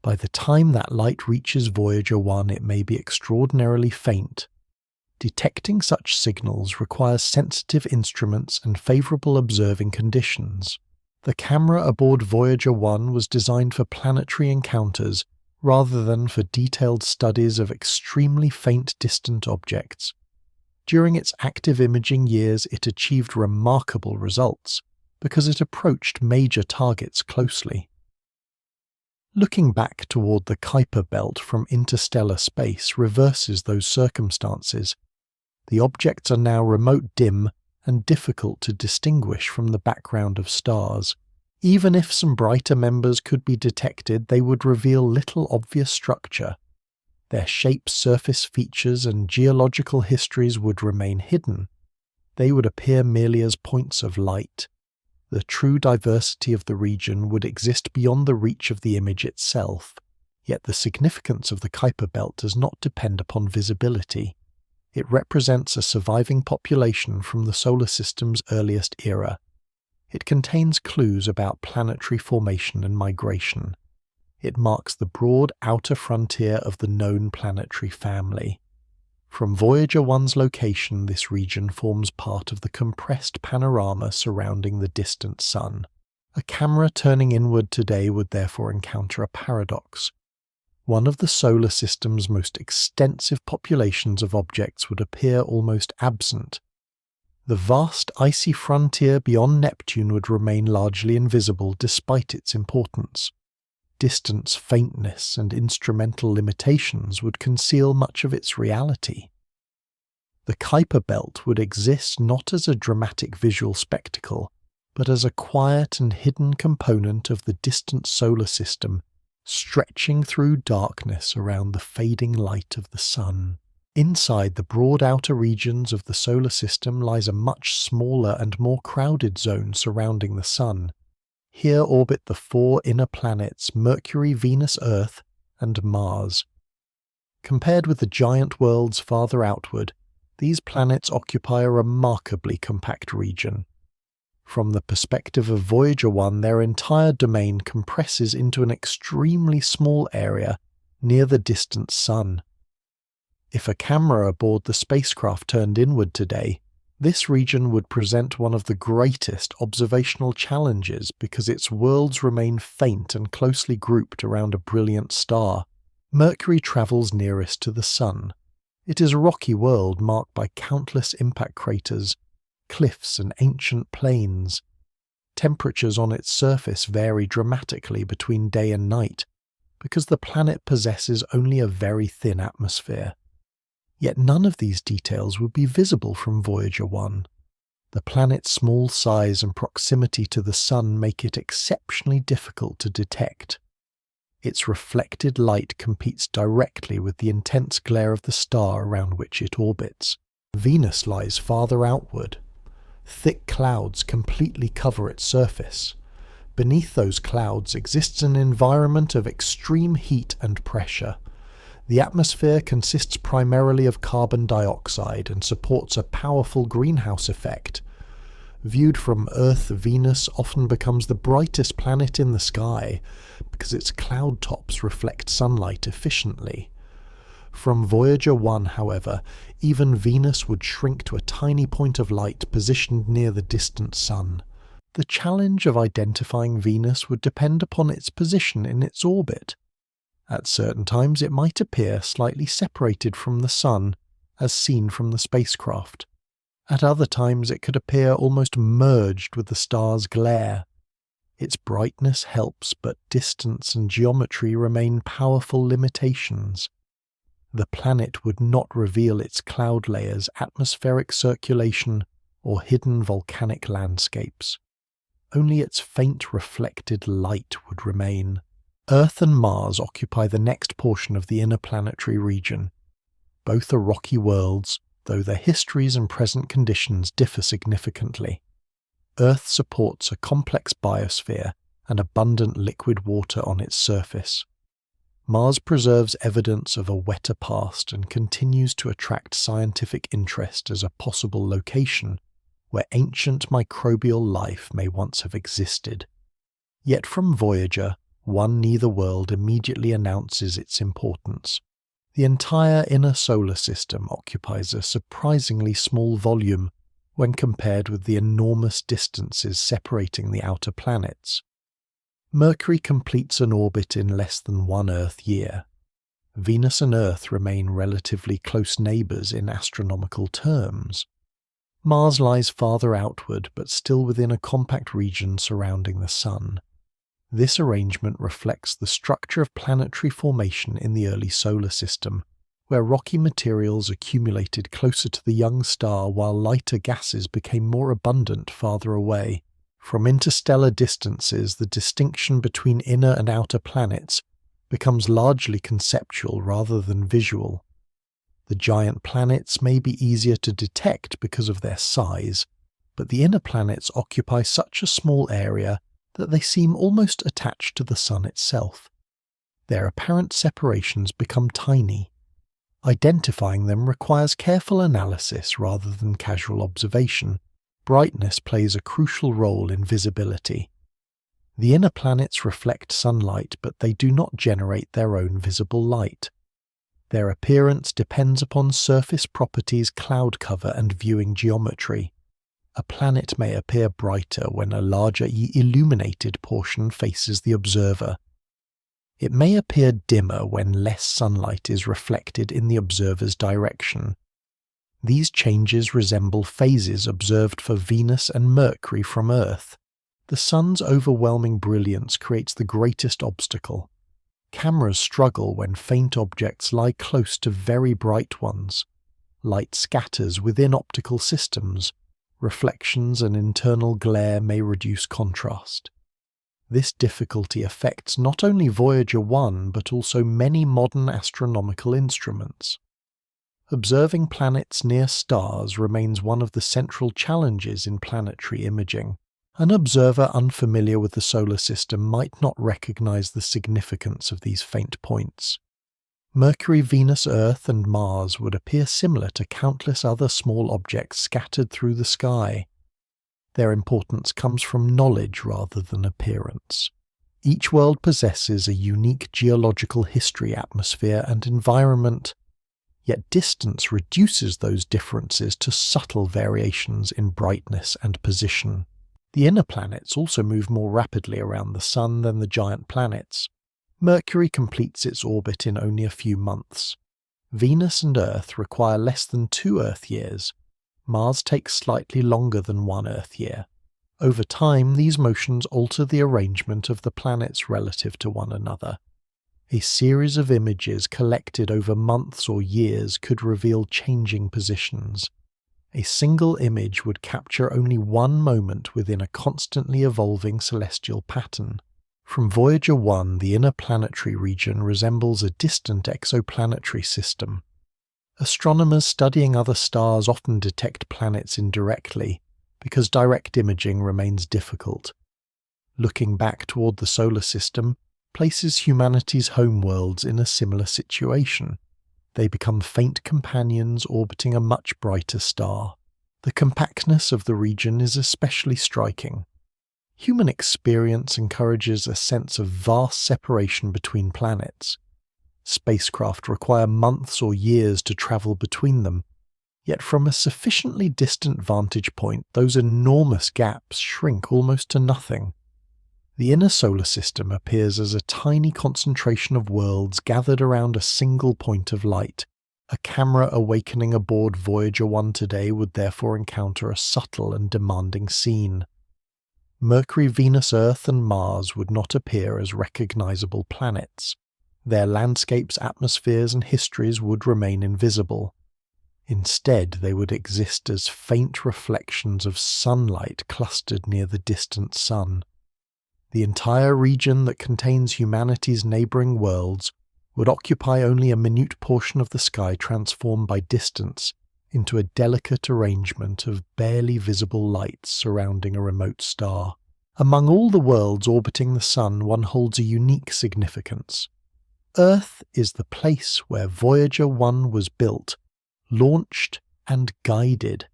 By the time that light reaches Voyager 1, it may be extraordinarily faint. Detecting such signals requires sensitive instruments and favorable observing conditions. The camera aboard Voyager 1 was designed for planetary encounters rather than for detailed studies of extremely faint distant objects. During its active imaging years, it achieved remarkable results because it approached major targets closely. Looking back toward the Kuiper Belt from interstellar space reverses those circumstances. The objects are now remote, dim, and difficult to distinguish from the background of stars. Even if some brighter members could be detected, they would reveal little obvious structure. Their shapes, surface features, and geological histories would remain hidden. They would appear merely as points of light. The true diversity of the region would exist beyond the reach of the image itself. Yet the significance of the Kuiper Belt does not depend upon visibility. It represents a surviving population from the solar system's earliest era. It contains clues about planetary formation and migration. It marks the broad outer frontier of the known planetary family. From Voyager 1's location, this region forms part of the compressed panorama surrounding the distant Sun. A camera turning inward today would therefore encounter a paradox. One of the solar system's most extensive populations of objects would appear almost absent. The vast icy frontier beyond Neptune would remain largely invisible despite its importance. Distance, faintness, and instrumental limitations would conceal much of its reality. The Kuiper Belt would exist not as a dramatic visual spectacle, but as a quiet and hidden component of the distant solar system, stretching through darkness around the fading light of the Sun. Inside the broad outer regions of the solar system lies a much smaller and more crowded zone surrounding the Sun. Here orbit the four inner planets Mercury, Venus, Earth, and Mars. Compared with the giant worlds farther outward, these planets occupy a remarkably compact region. From the perspective of Voyager 1, their entire domain compresses into an extremely small area near the distant Sun. If a camera aboard the spacecraft turned inward today, this region would present one of the greatest observational challenges because its worlds remain faint and closely grouped around a brilliant star. Mercury travels nearest to the Sun. It is a rocky world marked by countless impact craters, cliffs, and ancient plains. Temperatures on its surface vary dramatically between day and night because the planet possesses only a very thin atmosphere. Yet none of these details would be visible from Voyager 1. The planet's small size and proximity to the Sun make it exceptionally difficult to detect. Its reflected light competes directly with the intense glare of the star around which it orbits. Venus lies farther outward. Thick clouds completely cover its surface. Beneath those clouds exists an environment of extreme heat and pressure. The atmosphere consists primarily of carbon dioxide and supports a powerful greenhouse effect. Viewed from Earth, Venus often becomes the brightest planet in the sky because its cloud tops reflect sunlight efficiently. From Voyager 1, however, even Venus would shrink to a tiny point of light positioned near the distant Sun. The challenge of identifying Venus would depend upon its position in its orbit. At certain times it might appear slightly separated from the Sun, as seen from the spacecraft. At other times it could appear almost merged with the star's glare. Its brightness helps, but distance and geometry remain powerful limitations. The planet would not reveal its cloud layers, atmospheric circulation, or hidden volcanic landscapes. Only its faint reflected light would remain. Earth and Mars occupy the next portion of the inner planetary region. Both are rocky worlds, though their histories and present conditions differ significantly. Earth supports a complex biosphere and abundant liquid water on its surface. Mars preserves evidence of a wetter past and continues to attract scientific interest as a possible location where ancient microbial life may once have existed. Yet from Voyager, one neither world immediately announces its importance. The entire inner solar system occupies a surprisingly small volume when compared with the enormous distances separating the outer planets. Mercury completes an orbit in less than one Earth year. Venus and Earth remain relatively close neighbours in astronomical terms. Mars lies farther outward, but still within a compact region surrounding the Sun. This arrangement reflects the structure of planetary formation in the early solar system, where rocky materials accumulated closer to the young star while lighter gases became more abundant farther away. From interstellar distances, the distinction between inner and outer planets becomes largely conceptual rather than visual. The giant planets may be easier to detect because of their size, but the inner planets occupy such a small area that they seem almost attached to the Sun itself. Their apparent separations become tiny. Identifying them requires careful analysis rather than casual observation. Brightness plays a crucial role in visibility. The inner planets reflect sunlight, but they do not generate their own visible light. Their appearance depends upon surface properties, cloud cover, and viewing geometry. A planet may appear brighter when a larger illuminated portion faces the observer. It may appear dimmer when less sunlight is reflected in the observer's direction. These changes resemble phases observed for Venus and Mercury from Earth. The Sun's overwhelming brilliance creates the greatest obstacle. Cameras struggle when faint objects lie close to very bright ones. Light scatters within optical systems. Reflections and internal glare may reduce contrast. This difficulty affects not only Voyager 1 but also many modern astronomical instruments. Observing planets near stars remains one of the central challenges in planetary imaging. An observer unfamiliar with the solar system might not recognize the significance of these faint points. Mercury, Venus, Earth, and Mars would appear similar to countless other small objects scattered through the sky. Their importance comes from knowledge rather than appearance. Each world possesses a unique geological history, atmosphere, and environment, yet distance reduces those differences to subtle variations in brightness and position. The inner planets also move more rapidly around the Sun than the giant planets. Mercury completes its orbit in only a few months. Venus and Earth require less than 2 Earth years. Mars takes slightly longer than 1 Earth year. Over time, these motions alter the arrangement of the planets relative to one another. A series of images collected over months or years could reveal changing positions. A single image would capture only one moment within a constantly evolving celestial pattern. From Voyager 1, the inner planetary region resembles a distant exoplanetary system. Astronomers studying other stars often detect planets indirectly, because direct imaging remains difficult. Looking back toward the solar system, places humanity's homeworlds in a similar situation. They become faint companions orbiting a much brighter star. The compactness of the region is especially striking. Human experience encourages a sense of vast separation between planets. Spacecraft require months or years to travel between them, yet from a sufficiently distant vantage point, those enormous gaps shrink almost to nothing. The inner solar system appears as a tiny concentration of worlds gathered around a single point of light. A camera awakening aboard Voyager 1 today would therefore encounter a subtle and demanding scene. Mercury, Venus, Earth, and Mars would not appear as recognizable planets. Their landscapes, atmospheres, and histories would remain invisible. Instead, they would exist as faint reflections of sunlight clustered near the distant sun. The entire region that contains humanity's neighboring worlds would occupy only a minute portion of the sky transformed by distance into a delicate arrangement of barely visible lights surrounding a remote star. Among all the worlds orbiting the Sun, one holds a unique significance. Earth is the place where Voyager 1 was built, launched, and guided.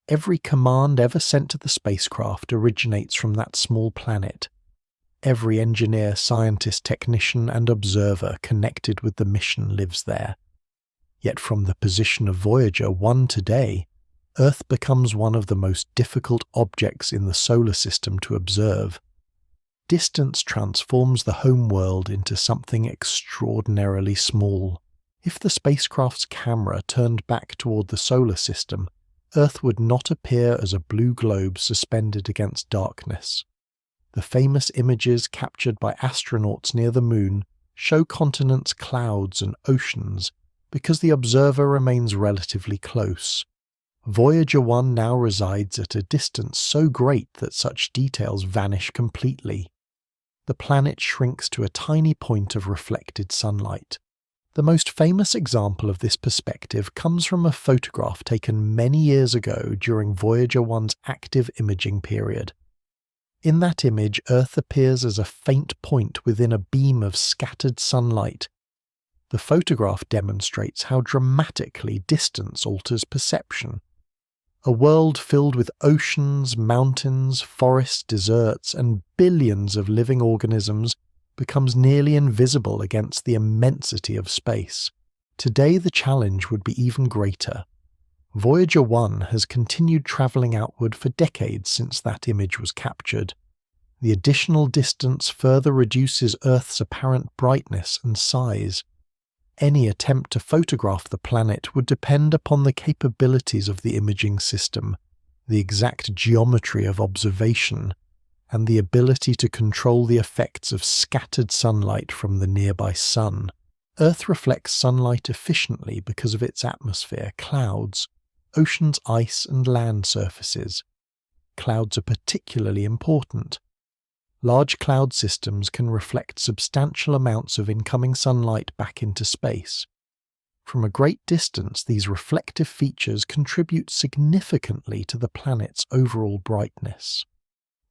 Every command ever sent to the spacecraft originates from that small planet. Every engineer, scientist, technician, and observer connected with the mission lives there. Yet from the position of Voyager 1 today, Earth becomes one of the most difficult objects in the solar system to observe. Distance transforms the home world into something extraordinarily small. If the spacecraft's camera turned back toward the solar system, Earth would not appear as a blue globe suspended against darkness. The famous images captured by astronauts near the Moon show continents, clouds, and oceans because the observer remains relatively close. Voyager 1 now resides at a distance so great that such details vanish completely. The planet shrinks to a tiny point of reflected sunlight. The most famous example of this perspective comes from a photograph taken many years ago during Voyager 1's active imaging period. In that image, Earth appears as a faint point within a beam of scattered sunlight. The photograph demonstrates how dramatically distance alters perception. A world filled with oceans, mountains, forests, deserts, and billions of living organisms becomes nearly invisible against the immensity of space. Today the challenge would be even greater. Voyager 1 has continued travelling outward for decades since that image was captured. The additional distance further reduces Earth's apparent brightness and size. Any attempt to photograph the planet would depend upon the capabilities of the imaging system, the exact geometry of observation, and the ability to control the effects of scattered sunlight from the nearby sun. Earth reflects sunlight efficiently because of its atmosphere, clouds, oceans, ice, and land surfaces. Clouds are particularly important. Large cloud systems can reflect substantial amounts of incoming sunlight back into space. From a great distance, these reflective features contribute significantly to the planet's overall brightness.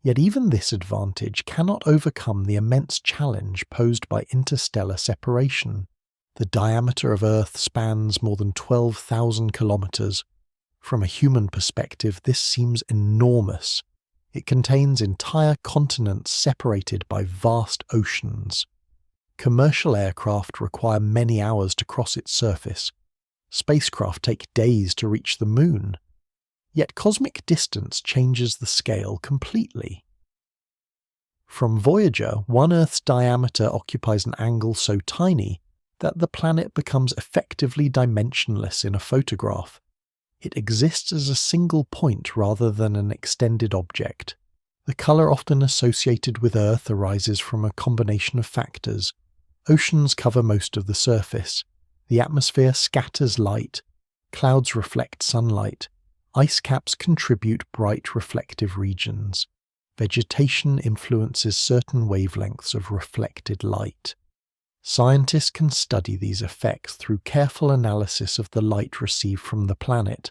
Yet even this advantage cannot overcome the immense challenge posed by interstellar separation. The diameter of Earth spans more than 12,000 kilometers. From a human perspective, this seems enormous. It contains entire continents separated by vast oceans. Commercial aircraft require many hours to cross its surface. Spacecraft take days to reach the Moon. Yet cosmic distance changes the scale completely. From Voyager, one Earth's diameter occupies an angle so tiny that the planet becomes effectively dimensionless in a photograph. It exists as a single point rather than an extended object. The colour often associated with Earth arises from a combination of factors. Oceans cover most of the surface. The atmosphere scatters light. Clouds reflect sunlight. Ice caps contribute bright reflective regions. Vegetation influences certain wavelengths of reflected light. Scientists can study these effects through careful analysis of the light received from the planet.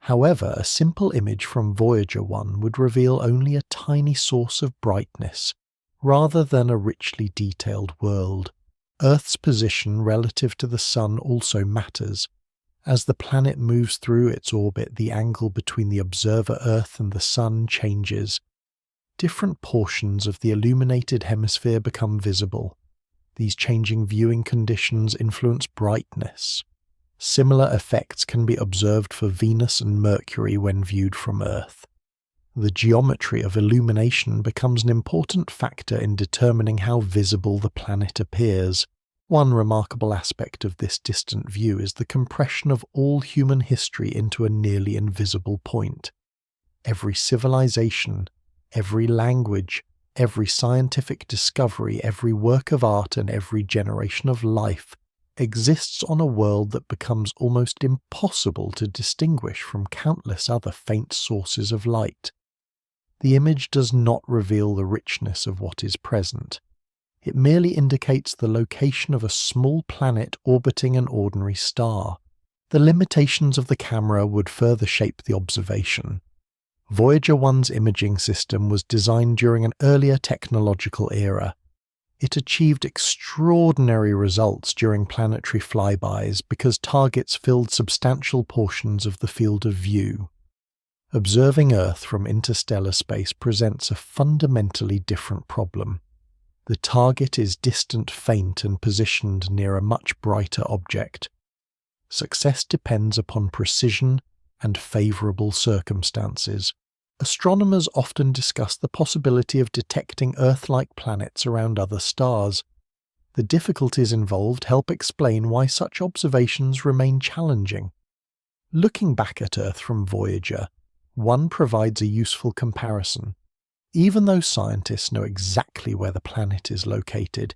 However, a simple image from Voyager 1 would reveal only a tiny source of brightness, rather than a richly detailed world. Earth's position relative to the Sun also matters. As the planet moves through its orbit, the angle between the observer Earth and the Sun changes. Different portions of the illuminated hemisphere become visible. These changing viewing conditions influence brightness. Similar effects can be observed for Venus and Mercury when viewed from Earth. The geometry of illumination becomes an important factor in determining how visible the planet appears. One remarkable aspect of this distant view is the compression of all human history into a nearly invisible point. Every civilization, every language, every scientific discovery, every work of art, and every generation of life exists on a world that becomes almost impossible to distinguish from countless other faint sources of light. The image does not reveal the richness of what is present. It merely indicates the location of a small planet orbiting an ordinary star. The limitations of the camera would further shape the observation. Voyager 1's imaging system was designed during an earlier technological era. It achieved extraordinary results during planetary flybys because targets filled substantial portions of the field of view. Observing Earth from interstellar space presents a fundamentally different problem. The target is distant, faint, and positioned near a much brighter object. Success depends upon precision and favorable circumstances. Astronomers often discuss the possibility of detecting Earth-like planets around other stars. The difficulties involved help explain why such observations remain challenging. Looking back at Earth from Voyager, one provides a useful comparison. Even though scientists know exactly where the planet is located,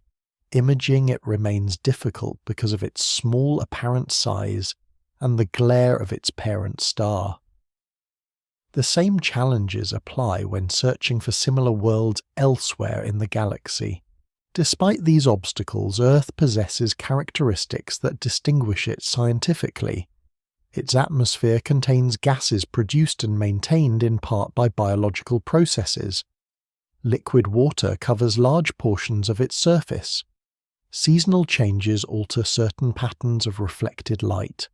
imaging it remains difficult because of its small apparent size and the glare of its parent star. The same challenges apply when searching for similar worlds elsewhere in the galaxy. Despite these obstacles, Earth possesses characteristics that distinguish it scientifically. Its atmosphere contains gases produced and maintained in part by biological processes. Liquid water covers large portions of its surface. Seasonal changes alter certain patterns of reflected light.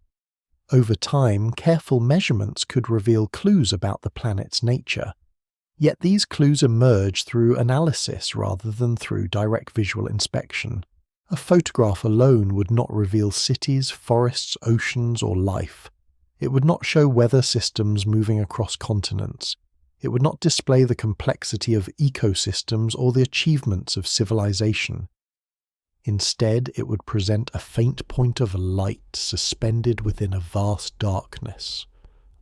Over time, careful measurements could reveal clues about the planet's nature. Yet these clues emerge through analysis rather than through direct visual inspection. A photograph alone would not reveal cities, forests, oceans, or life. It would not show weather systems moving across continents. It would not display the complexity of ecosystems or the achievements of civilization. Instead, it would present a faint point of light suspended within a vast darkness.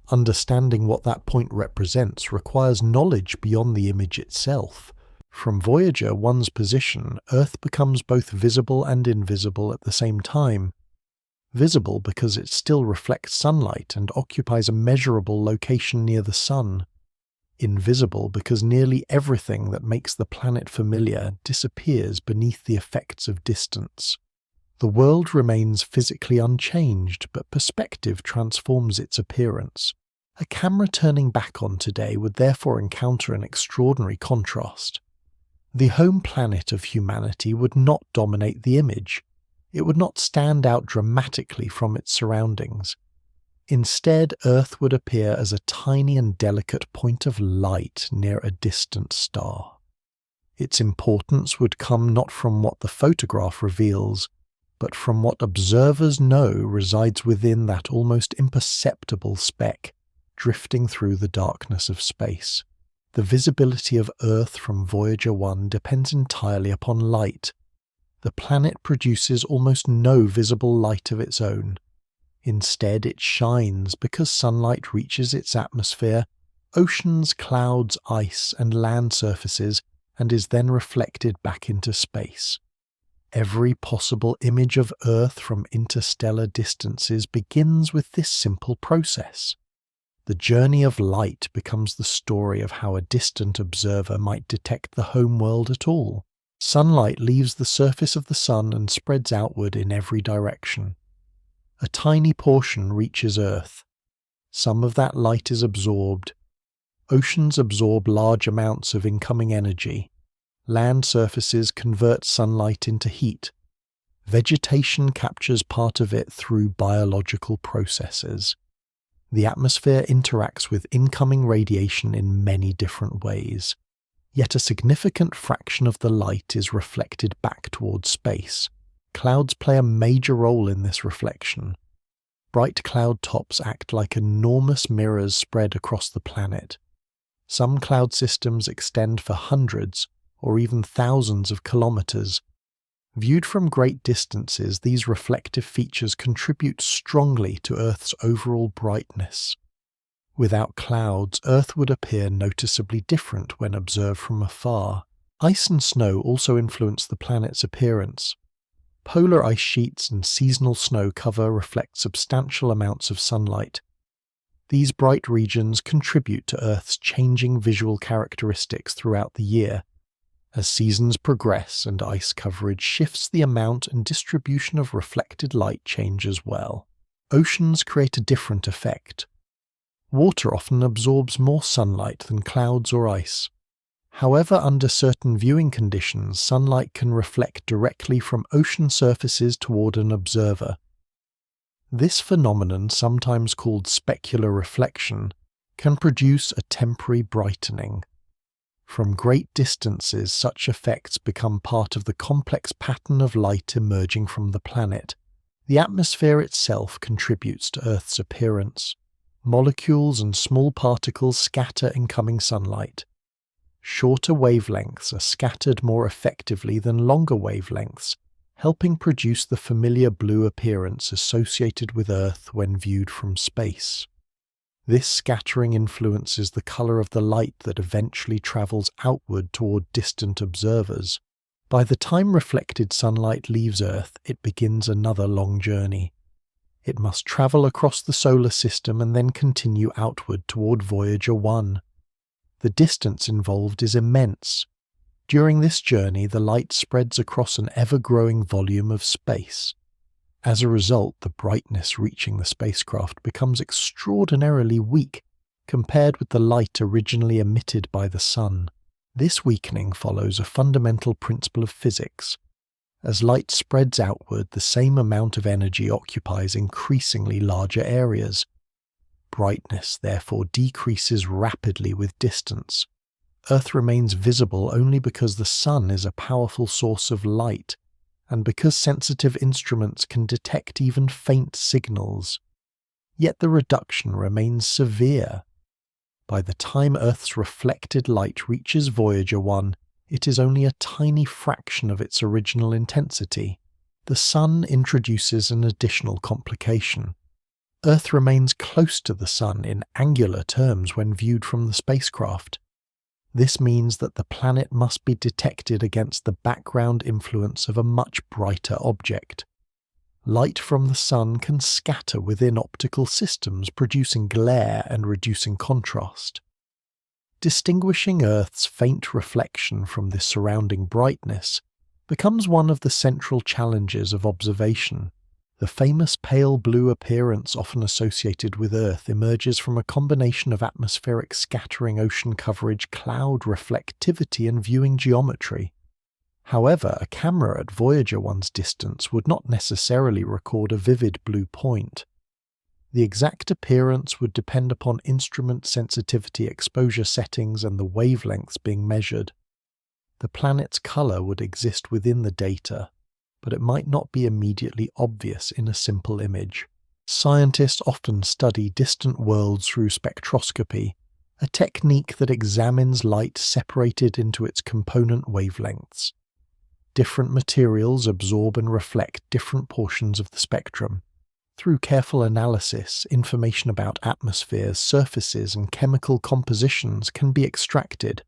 Understanding what that point represents requires knowledge beyond the image itself. From Voyager 1's position, Earth becomes both visible and invisible at the same time. Visible because it still reflects sunlight and occupies a measurable location near the Sun. Invisible because nearly everything that makes the planet familiar disappears beneath the effects of distance. The world remains physically unchanged, but perspective transforms its appearance. A camera turning back on today would therefore encounter an extraordinary contrast. The home planet of humanity would not dominate the image. It would not stand out dramatically from its surroundings. Instead, Earth would appear as a tiny and delicate point of light near a distant star. Its importance would come not from what the photograph reveals, but from what observers know resides within that almost imperceptible speck, drifting through the darkness of space. The visibility of Earth from Voyager 1 depends entirely upon light. The planet produces almost no visible light of its own. Instead, it shines because sunlight reaches its atmosphere, oceans, clouds, ice, and land surfaces, and is then reflected back into space. Every possible image of Earth from interstellar distances begins with this simple process. The journey of light becomes the story of how a distant observer might detect the home world at all. Sunlight leaves the surface of the Sun and spreads outward in every direction. A tiny portion reaches Earth. Some of that light is absorbed. Oceans absorb large amounts of incoming energy. Land surfaces convert sunlight into heat. Vegetation captures part of it through biological processes. The atmosphere interacts with incoming radiation in many different ways, yet a significant fraction of the light is reflected back towards space. Clouds play a major role in this reflection. Bright cloud tops act like enormous mirrors spread across the planet. Some cloud systems extend for hundreds or even thousands of kilometers. Viewed from great distances, these reflective features contribute strongly to Earth's overall brightness. Without clouds, Earth would appear noticeably different when observed from afar. Ice and snow also influence the planet's appearance. Polar ice sheets and seasonal snow cover reflect substantial amounts of sunlight. These bright regions contribute to Earth's changing visual characteristics throughout the year. As seasons progress and ice coverage shifts, the amount and distribution of reflected light change as well. Oceans create a different effect. Water often absorbs more sunlight than clouds or ice. However, under certain viewing conditions, sunlight can reflect directly from ocean surfaces toward an observer. This phenomenon, sometimes called specular reflection, can produce a temporary brightening. From great distances, such effects become part of the complex pattern of light emerging from the planet. The atmosphere itself contributes to Earth's appearance. Molecules and small particles scatter incoming sunlight. Shorter wavelengths are scattered more effectively than longer wavelengths, helping produce the familiar blue appearance associated with Earth when viewed from space. This scattering influences the color of the light that eventually travels outward toward distant observers. By the time reflected sunlight leaves Earth, it begins another long journey. It must travel across the solar system and then continue outward toward Voyager 1. The distance involved is immense. During this journey, the light spreads across an ever-growing volume of space. As a result, the brightness reaching the spacecraft becomes extraordinarily weak compared with the light originally emitted by the Sun. This weakening follows a fundamental principle of physics. As light spreads outward, the same amount of energy occupies increasingly larger areas. Brightness, therefore, decreases rapidly with distance. Earth remains visible only because the Sun is a powerful source of light, and because sensitive instruments can detect even faint signals. Yet the reduction remains severe. By the time Earth's reflected light reaches Voyager 1, it is only a tiny fraction of its original intensity. The Sun introduces an additional complication. Earth remains close to the Sun in angular terms when viewed from the spacecraft. This means that the planet must be detected against the background influence of a much brighter object. Light from the Sun can scatter within optical systems, producing glare and reducing contrast. Distinguishing Earth's faint reflection from the surrounding brightness becomes one of the central challenges of observation. The famous pale blue appearance often associated with Earth emerges from a combination of atmospheric scattering, ocean coverage, cloud reflectivity, and viewing geometry. However, a camera at Voyager 1's distance would not necessarily record a vivid blue point. The exact appearance would depend upon instrument sensitivity, exposure settings, and the wavelengths being measured. The planet's color would exist within the data, but it might not be immediately obvious in a simple image. Scientists often study distant worlds through spectroscopy, a technique that examines light separated into its component wavelengths. Different materials absorb and reflect different portions of the spectrum. Through careful analysis, information about atmospheres, surfaces, and chemical compositions can be extracted.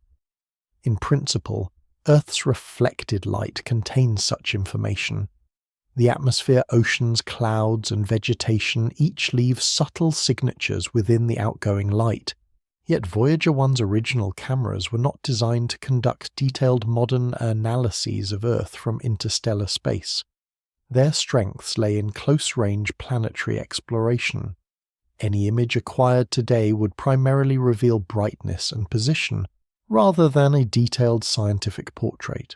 In principle, Earth's reflected light contains such information. The atmosphere, oceans, clouds, and vegetation each leave subtle signatures within the outgoing light. Yet Voyager 1's original cameras were not designed to conduct detailed modern analyses of Earth from interstellar space. Their strengths lay in close-range planetary exploration. Any image acquired today would primarily reveal brightness and position, rather than a detailed scientific portrait.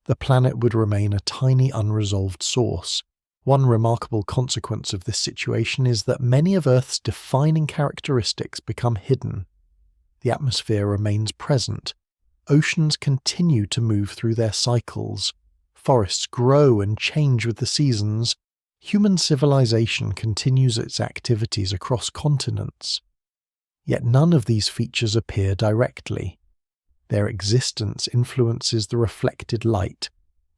The planet would remain a tiny unresolved source. One remarkable consequence of this situation is that many of Earth's defining characteristics become hidden. The atmosphere remains present. Oceans continue to move through their cycles. Forests grow and change with the seasons. Human civilization continues its activities across continents. Yet none of these features appear directly. Their existence influences the reflected light,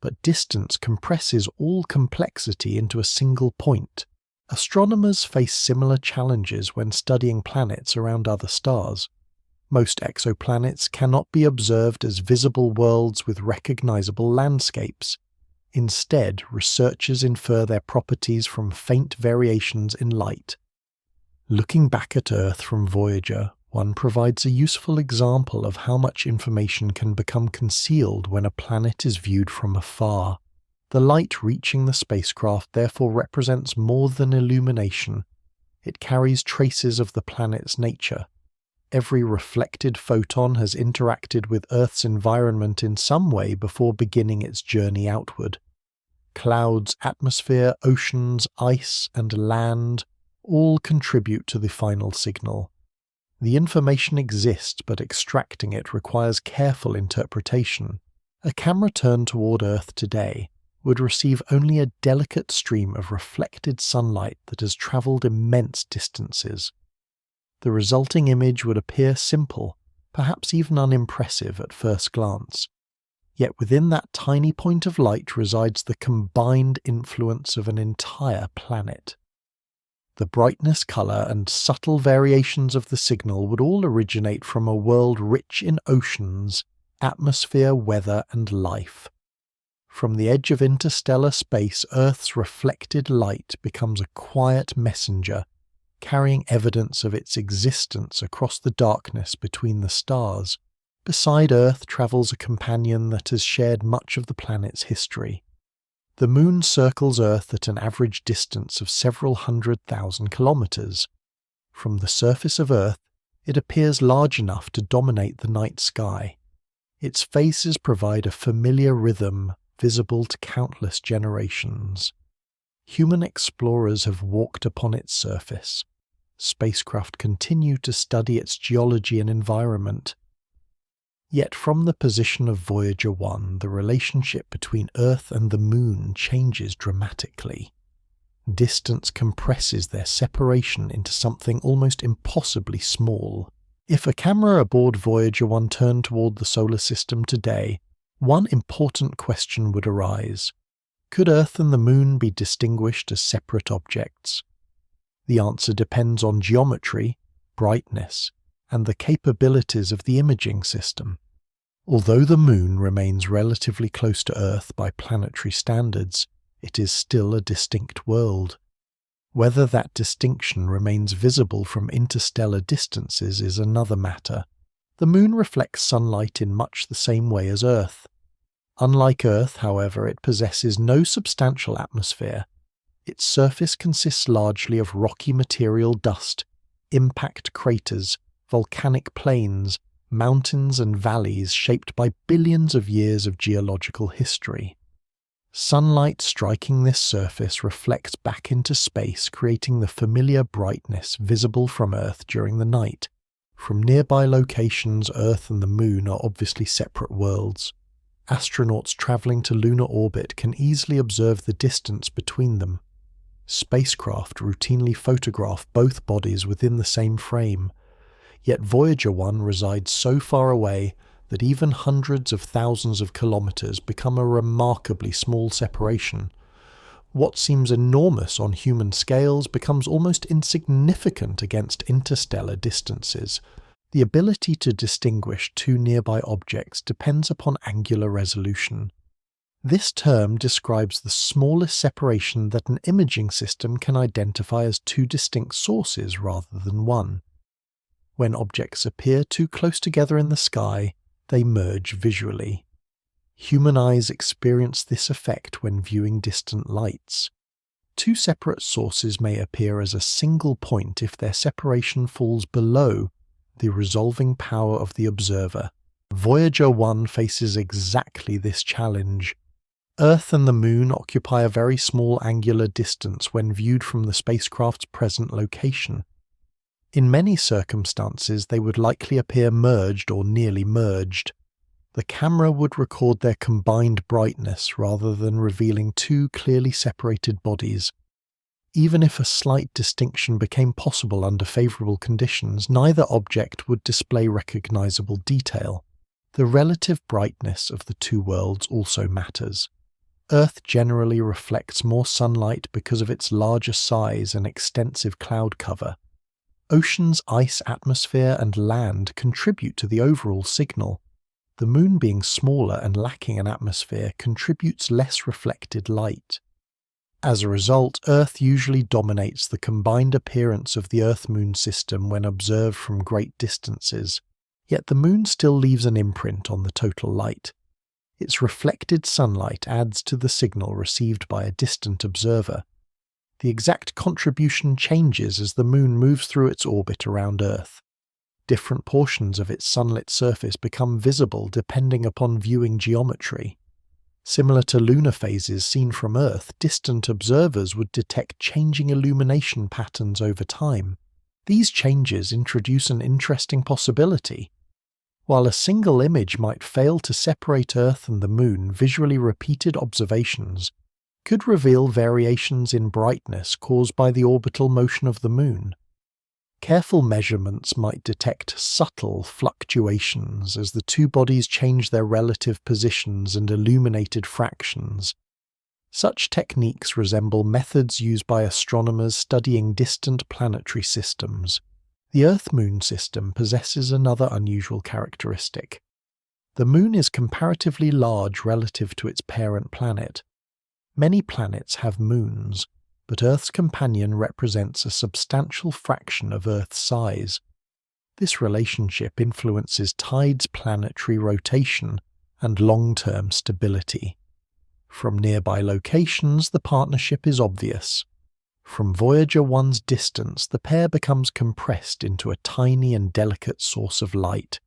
but distance compresses all complexity into a single point. Astronomers face similar challenges when studying planets around other stars. Most exoplanets cannot be observed as visible worlds with recognizable landscapes. Instead, researchers infer their properties from faint variations in light. Looking back at Earth from Voyager, one provides a useful example of how much information can become concealed when a planet is viewed from afar. The light reaching the spacecraft therefore represents more than illumination. It carries traces of the planet's nature. Every reflected photon has interacted with Earth's environment in some way before beginning its journey outward. Clouds, atmosphere, oceans, ice, and land all contribute to the final signal. The information exists, but extracting it requires careful interpretation. A camera turned toward Earth today would receive only a delicate stream of reflected sunlight that has travelled immense distances. The resulting image would appear simple, perhaps even unimpressive at first glance. Yet within that tiny point of light resides the combined influence of an entire planet. The brightness, colour, and subtle variations of the signal would all originate from a world rich in oceans, atmosphere, weather, and life. From the edge of interstellar space, Earth's reflected light becomes a quiet messenger, carrying evidence of its existence across the darkness between the stars. Beside Earth travels a companion that has shared much of the planet's history. The Moon circles Earth at an average distance of several 100,000 kilometers. From the surface of Earth, it appears large enough to dominate the night sky. Its phases provide a familiar rhythm visible to countless generations. Human explorers have walked upon its surface. Spacecraft continue to study its geology and environment. Yet from the position of Voyager 1, the relationship between Earth and the Moon changes dramatically. Distance compresses their separation into something almost impossibly small. If a camera aboard Voyager 1 turned toward the solar system today, one important question would arise. Could Earth and the Moon be distinguished as separate objects? The answer depends on geometry, brightness, and the capabilities of the imaging system. Although the Moon remains relatively close to Earth by planetary standards, it is still a distinct world. Whether that distinction remains visible from interstellar distances is another matter. The Moon reflects sunlight in much the same way as Earth. Unlike Earth, however, it possesses no substantial atmosphere. Its surface consists largely of rocky material dust, impact craters, volcanic plains, mountains and valleys shaped by billions of years of geological history. Sunlight striking this surface reflects back into space, creating the familiar brightness visible from Earth during the night. From nearby locations, Earth and the Moon are obviously separate worlds. Astronauts travelling to lunar orbit can easily observe the distance between them. Spacecraft routinely photograph both bodies within the same frame. Yet Voyager 1 resides so far away that even hundreds of thousands of kilometers become a remarkably small separation. What seems enormous on human scales becomes almost insignificant against interstellar distances. The ability to distinguish two nearby objects depends upon angular resolution. This term describes the smallest separation that an imaging system can identify as two distinct sources rather than one. When objects appear too close together in the sky, they merge visually. Human eyes experience this effect when viewing distant lights. Two separate sources may appear as a single point if their separation falls below the resolving power of the observer. Voyager 1 faces exactly this challenge. Earth and the Moon occupy a very small angular distance when viewed from the spacecraft's present location. In many circumstances, they would likely appear merged or nearly merged. The camera would record their combined brightness rather than revealing two clearly separated bodies. Even if a slight distinction became possible under favourable conditions, neither object would display recognizable detail. The relative brightness of the two worlds also matters. Earth generally reflects more sunlight because of its larger size and extensive cloud cover. Oceans, ice, atmosphere, and land contribute to the overall signal. The Moon, being smaller and lacking an atmosphere, contributes less reflected light. As a result, Earth usually dominates the combined appearance of the Earth-Moon system when observed from great distances, yet the Moon still leaves an imprint on the total light. Its reflected sunlight adds to the signal received by a distant observer. The exact contribution changes as the Moon moves through its orbit around Earth. Different portions of its sunlit surface become visible depending upon viewing geometry. Similar to lunar phases seen from Earth, distant observers would detect changing illumination patterns over time. These changes introduce an interesting possibility. While a single image might fail to separate Earth and the Moon, visually repeated observations could reveal variations in brightness caused by the orbital motion of the Moon. Careful measurements might detect subtle fluctuations as the two bodies change their relative positions and illuminated fractions. Such techniques resemble methods used by astronomers studying distant planetary systems. The Earth-Moon system possesses another unusual characteristic. The Moon is comparatively large relative to its parent planet. Many planets have moons, but Earth's companion represents a substantial fraction of Earth's size. This relationship influences tides, planetary rotation, and long-term stability. From nearby locations, the partnership is obvious. From Voyager 1's distance, the pair becomes compressed into a tiny and delicate source of light.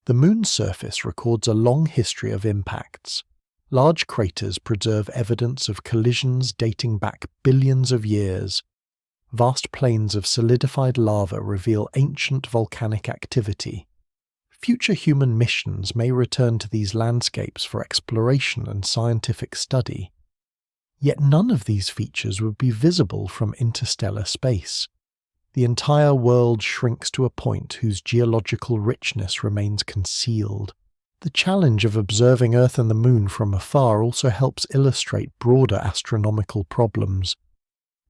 The Moon's surface records a long history of impacts. Large craters preserve evidence of collisions dating back billions of years. Vast plains of solidified lava reveal ancient volcanic activity. Future human missions may return to these landscapes for exploration and scientific study. Yet none of these features would be visible from interstellar space. The entire world shrinks to a point whose geological richness remains concealed. The challenge of observing Earth and the Moon from afar also helps illustrate broader astronomical problems.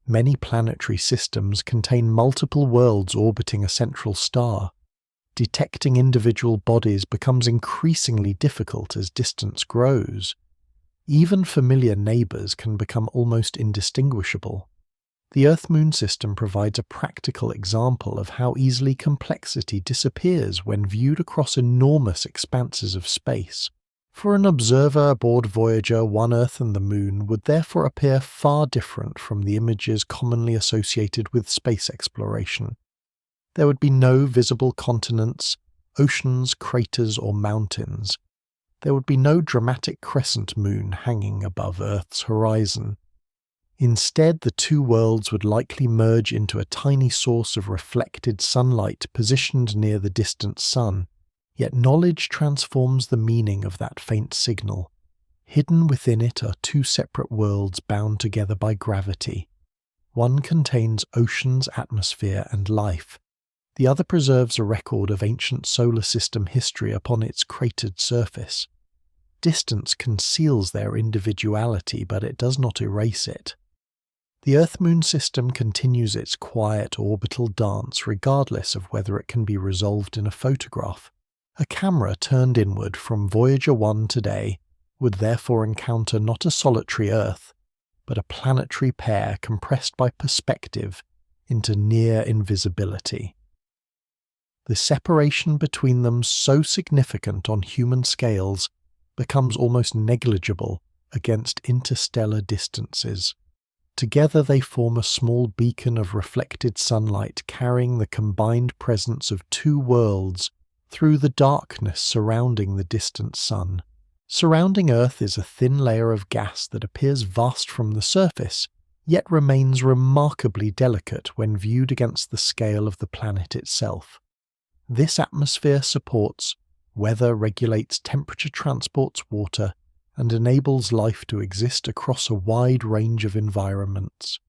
Many planetary systems contain multiple worlds orbiting a central star. Detecting individual bodies becomes increasingly difficult as distance grows. Even familiar neighbours can become almost indistinguishable. The Earth-Moon system provides a practical example of how easily complexity disappears when viewed across enormous expanses of space. For an observer aboard Voyager, one Earth and the Moon would therefore appear far different from the images commonly associated with space exploration. There would be no visible continents, oceans, craters, or mountains. There would be no dramatic crescent moon hanging above Earth's horizon. Instead, the two worlds would likely merge into a tiny source of reflected sunlight positioned near the distant sun. Yet knowledge transforms the meaning of that faint signal. Hidden within it are two separate worlds bound together by gravity. One contains oceans, atmosphere, and life. The other preserves a record of ancient solar system history upon its cratered surface. Distance conceals their individuality, but it does not erase it. The Earth-Moon system continues its quiet orbital dance regardless of whether it can be resolved in a photograph. A camera turned inward from Voyager 1 today would therefore encounter not a solitary Earth, but a planetary pair compressed by perspective into near invisibility. The separation between them, so significant on human scales, becomes almost negligible against interstellar distances. Together they form a small beacon of reflected sunlight carrying the combined presence of two worlds through the darkness surrounding the distant sun. Surrounding Earth is a thin layer of gas that appears vast from the surface, yet remains remarkably delicate when viewed against the scale of the planet itself. This atmosphere supports weather, regulates temperature, transports water, and enables life to exist across a wide range of environments.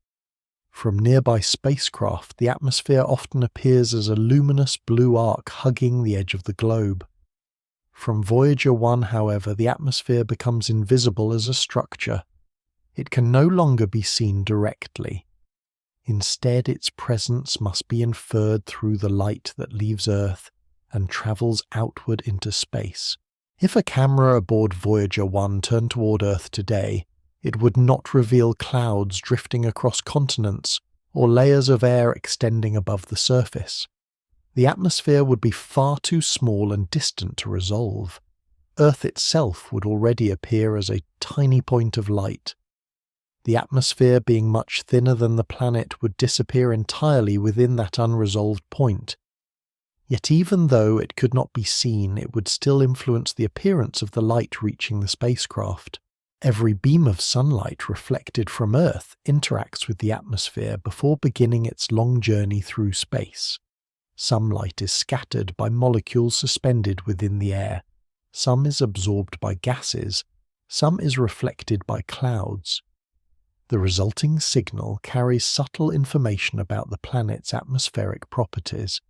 From nearby spacecraft, the atmosphere often appears as a luminous blue arc hugging the edge of the globe. From Voyager 1, however, the atmosphere becomes invisible as a structure. It can no longer be seen directly. Instead, its presence must be inferred through the light that leaves Earth and travels outward into space. If a camera aboard Voyager 1 turned toward Earth today, it would not reveal clouds drifting across continents or layers of air extending above the surface. The atmosphere would be far too small and distant to resolve. Earth itself would already appear as a tiny point of light. The atmosphere, being much thinner than the planet, would disappear entirely within that unresolved point. Yet even though it could not be seen, it would still influence the appearance of the light reaching the spacecraft. Every beam of sunlight reflected from Earth interacts with the atmosphere before beginning its long journey through space. Some light is scattered by molecules suspended within the air, some is absorbed by gases, some is reflected by clouds. The resulting signal carries subtle information about the planet's atmospheric properties.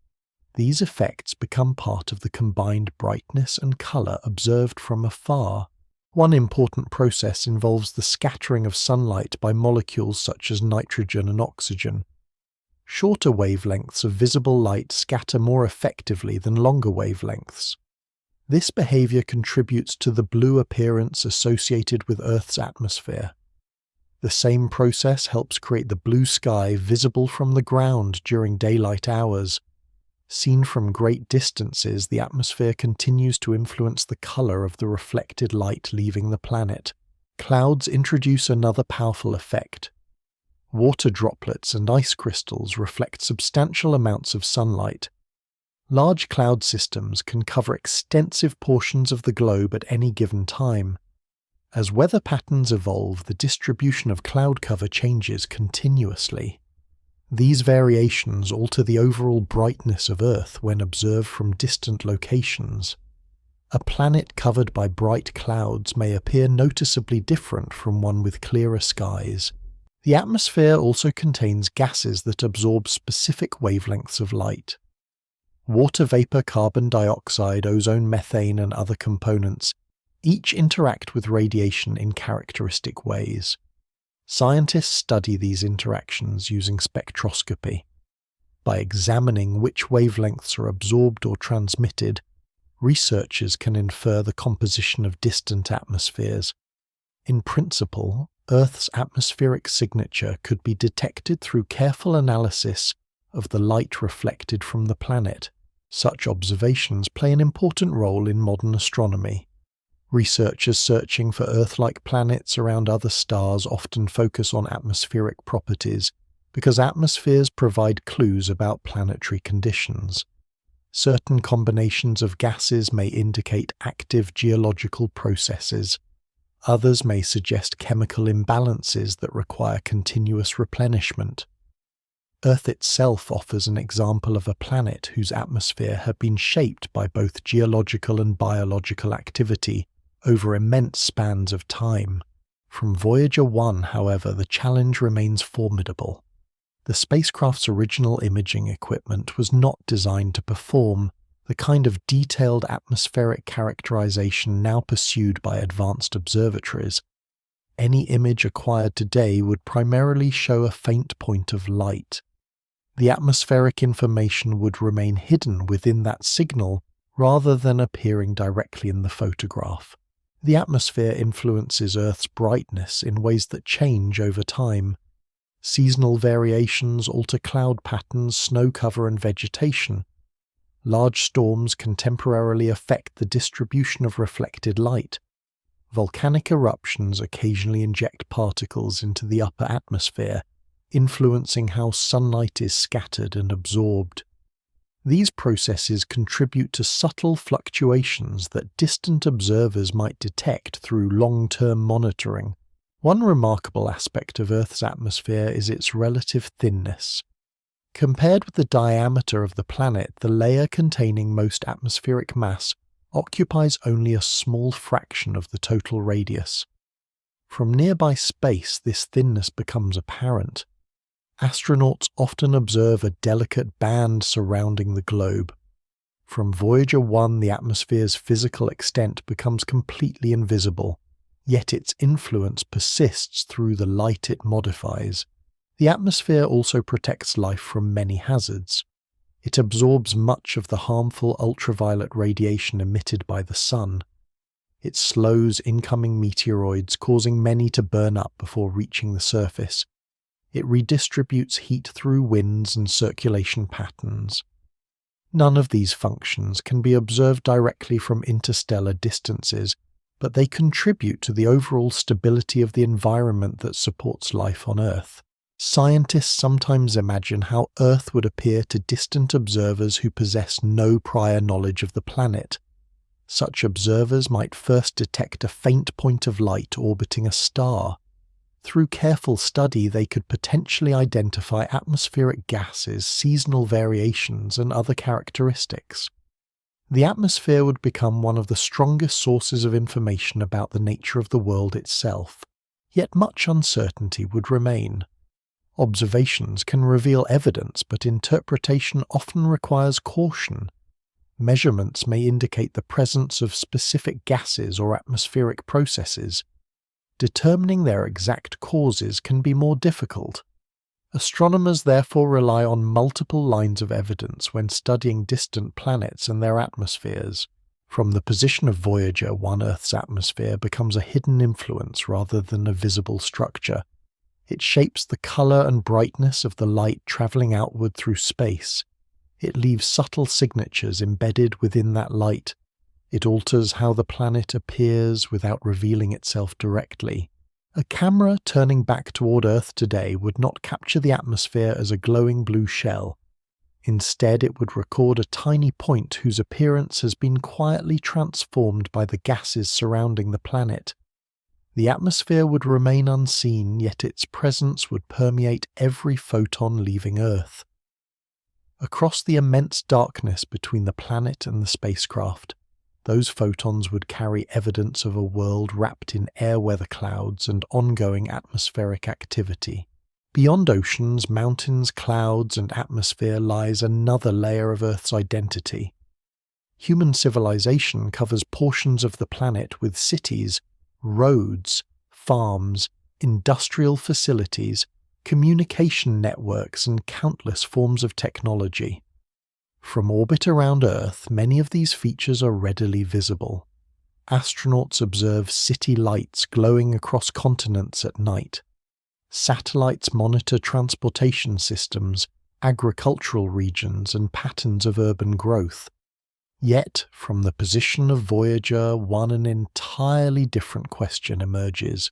These effects become part of the combined brightness and colour observed from afar. One important process involves the scattering of sunlight by molecules such as nitrogen and oxygen. Shorter wavelengths of visible light scatter more effectively than longer wavelengths. This behaviour contributes to the blue appearance associated with Earth's atmosphere. The same process helps create the blue sky visible from the ground during daylight hours. Seen from great distances, the atmosphere continues to influence the colour of the reflected light leaving the planet. Clouds introduce another powerful effect. Water droplets and ice crystals reflect substantial amounts of sunlight. Large cloud systems can cover extensive portions of the globe at any given time. As weather patterns evolve, the distribution of cloud cover changes continuously. These variations alter the overall brightness of Earth when observed from distant locations. A planet covered by bright clouds may appear noticeably different from one with clearer skies. The atmosphere also contains gases that absorb specific wavelengths of light. Water vapor, carbon dioxide, ozone, methane, and other components each interact with radiation in characteristic ways. Scientists study these interactions using spectroscopy. By examining which wavelengths are absorbed or transmitted, researchers can infer the composition of distant atmospheres. In principle, Earth's atmospheric signature could be detected through careful analysis of the light reflected from the planet. Such observations play an important role in modern astronomy. Researchers searching for Earth-like planets around other stars often focus on atmospheric properties because atmospheres provide clues about planetary conditions. Certain combinations of gases may indicate active geological processes. Others may suggest chemical imbalances that require continuous replenishment. Earth itself offers an example of a planet whose atmosphere had been shaped by both geological and biological activity over immense spans of time. From Voyager 1, however, the challenge remains formidable. The spacecraft's original imaging equipment was not designed to perform the kind of detailed atmospheric characterization now pursued by advanced observatories. Any image acquired today would primarily show a faint point of light. The atmospheric information would remain hidden within that signal rather than appearing directly in the photograph. The atmosphere influences Earth's brightness in ways that change over time. Seasonal variations alter cloud patterns, snow cover, and vegetation. Large storms can temporarily affect the distribution of reflected light. Volcanic eruptions occasionally inject particles into the upper atmosphere, influencing how sunlight is scattered and absorbed. These processes contribute to subtle fluctuations that distant observers might detect through long-term monitoring. One remarkable aspect of Earth's atmosphere is its relative thinness. Compared with the diameter of the planet, the layer containing most atmospheric mass occupies only a small fraction of the total radius. From nearby space, this thinness becomes apparent. Astronauts often observe a delicate band surrounding the globe. From Voyager 1, the atmosphere's physical extent becomes completely invisible, yet its influence persists through the light it modifies. The atmosphere also protects life from many hazards. It absorbs much of the harmful ultraviolet radiation emitted by the sun. It slows incoming meteoroids, causing many to burn up before reaching the surface. It redistributes heat through winds and circulation patterns. None of these functions can be observed directly from interstellar distances, but they contribute to the overall stability of the environment that supports life on Earth. Scientists sometimes imagine how Earth would appear to distant observers who possess no prior knowledge of the planet. Such observers might first detect a faint point of light orbiting a star. Through careful study, they could potentially identify atmospheric gases, seasonal variations, and other characteristics. The atmosphere would become one of the strongest sources of information about the nature of the world itself, yet much uncertainty would remain. Observations can reveal evidence, but interpretation often requires caution. Measurements may indicate the presence of specific gases or atmospheric processes. Determining their exact causes can be more difficult. Astronomers therefore rely on multiple lines of evidence when studying distant planets and their atmospheres. From the position of Voyager 1, Earth's atmosphere becomes a hidden influence rather than a visible structure. It shapes the color and brightness of the light traveling outward through space. It leaves subtle signatures embedded within that light. It alters how the planet appears without revealing itself directly. A camera turning back toward Earth today would not capture the atmosphere as a glowing blue shell. Instead, it would record a tiny point whose appearance has been quietly transformed by the gases surrounding the planet. The atmosphere would remain unseen, yet its presence would permeate every photon leaving Earth. Across the immense darkness between the planet and the spacecraft, those photons would carry evidence of a world wrapped in air weather clouds and ongoing atmospheric activity. Beyond oceans, mountains, clouds, and atmosphere lies another layer of Earth's identity. Human civilization covers portions of the planet with cities, roads, farms, industrial facilities, communication networks, and countless forms of technology. From orbit around Earth, many of these features are readily visible. Astronauts observe city lights glowing across continents at night. Satellites monitor transportation systems, agricultural regions, and patterns of urban growth. Yet, from the position of Voyager 1, an entirely different question emerges.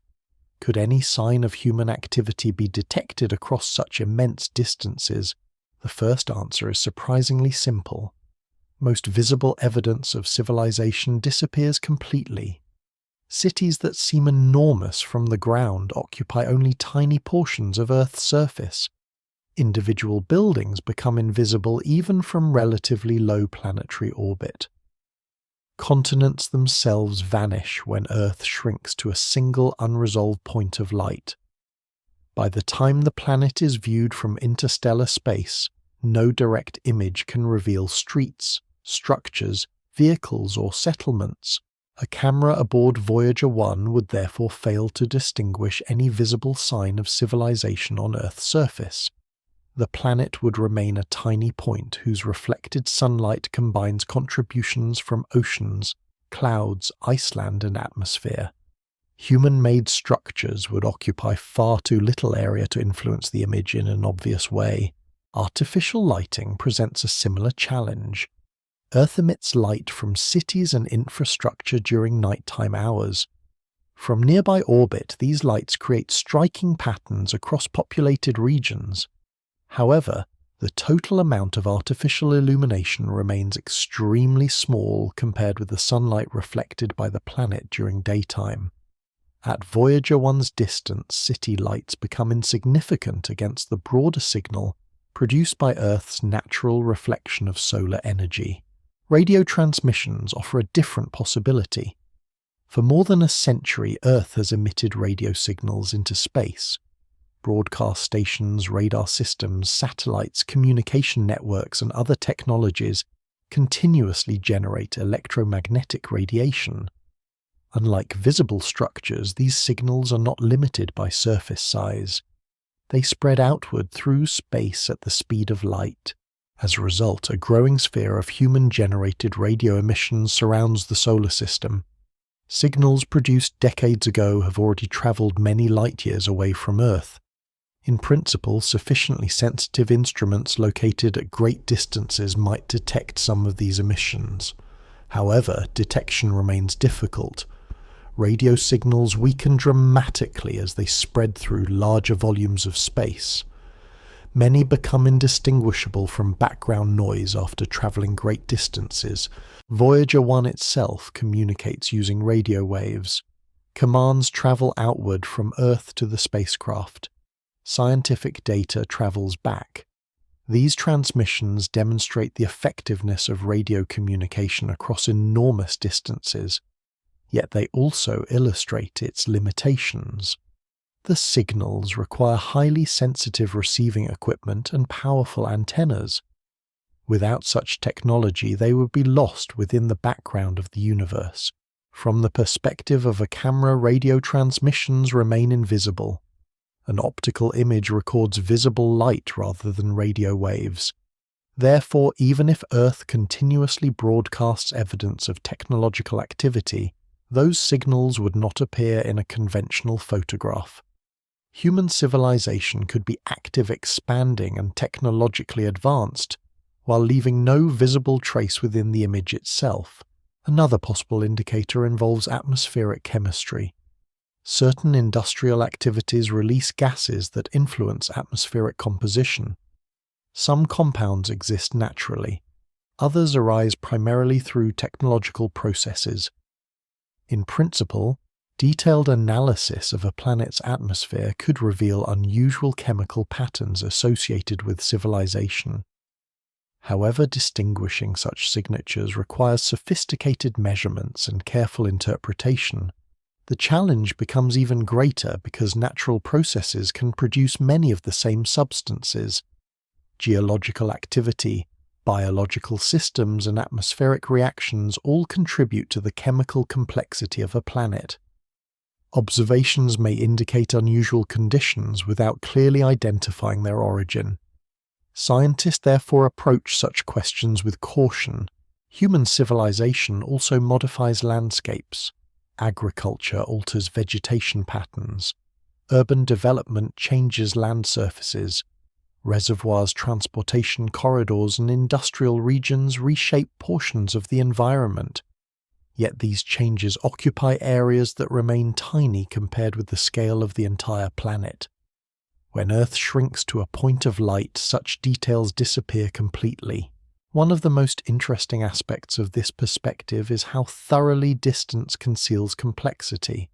Could any sign of human activity be detected across such immense distances? The first answer is surprisingly simple. Most visible evidence of civilization disappears completely. Cities that seem enormous from the ground occupy only tiny portions of Earth's surface. Individual buildings become invisible even from relatively low planetary orbit. Continents themselves vanish when Earth shrinks to a single unresolved point of light. By the time the planet is viewed from interstellar space, no direct image can reveal streets, structures, vehicles, or settlements. A camera aboard Voyager 1 would therefore fail to distinguish any visible sign of civilization on Earth's surface. The planet would remain a tiny point whose reflected sunlight combines contributions from oceans, clouds, iceland, and atmosphere. Human-made structures would occupy far too little area to influence the image in an obvious way. Artificial lighting presents a similar challenge. Earth emits light from cities and infrastructure during nighttime hours. From nearby orbit, these lights create striking patterns across populated regions. However, the total amount of artificial illumination remains extremely small compared with the sunlight reflected by the planet during daytime. At Voyager 1's distance, city lights become insignificant against the broader signal produced by Earth's natural reflection of solar energy. Radio transmissions offer a different possibility. For more than a century, Earth has emitted radio signals into space. Broadcast stations, radar systems, satellites, communication networks, and other technologies continuously generate electromagnetic radiation. Unlike visible structures, these signals are not limited by surface size. They spread outward through space at the speed of light. As a result, a growing sphere of human-generated radio emissions surrounds the solar system. Signals produced decades ago have already traveled many light-years away from Earth. In principle, sufficiently sensitive instruments located at great distances might detect some of these emissions. However, detection remains difficult. Radio signals weaken dramatically as they spread through larger volumes of space. Many become indistinguishable from background noise after traveling great distances. Voyager 1 itself communicates using radio waves. Commands travel outward from Earth to the spacecraft. Scientific data travels back. These transmissions demonstrate the effectiveness of radio communication across enormous distances, yet they also illustrate its limitations. The signals require highly sensitive receiving equipment and powerful antennas. Without such technology, they would be lost within the background of the universe. From the perspective of a camera, radio transmissions remain invisible. An optical image records visible light rather than radio waves. Therefore, even if Earth continuously broadcasts evidence of technological activity, those signals would not appear in a conventional photograph. Human civilization could be active, expanding, and technologically advanced, while leaving no visible trace within the image itself. Another possible indicator involves atmospheric chemistry. Certain industrial activities release gases that influence atmospheric composition. Some compounds exist naturally. Others arise primarily through technological processes. In principle, detailed analysis of a planet's atmosphere could reveal unusual chemical patterns associated with civilization. However, distinguishing such signatures requires sophisticated measurements and careful interpretation. The challenge becomes even greater because natural processes can produce many of the same substances. Geological activity, biological systems, and atmospheric reactions all contribute to the chemical complexity of a planet. Observations may indicate unusual conditions without clearly identifying their origin. Scientists therefore approach such questions with caution. Human civilization also modifies landscapes. Agriculture alters vegetation patterns. Urban development changes land surfaces. Reservoirs, transportation corridors, and industrial regions reshape portions of the environment. Yet these changes occupy areas that remain tiny compared with the scale of the entire planet. When Earth shrinks to a point of light, such details disappear completely. One of the most interesting aspects of this perspective is how thoroughly distance conceals complexity.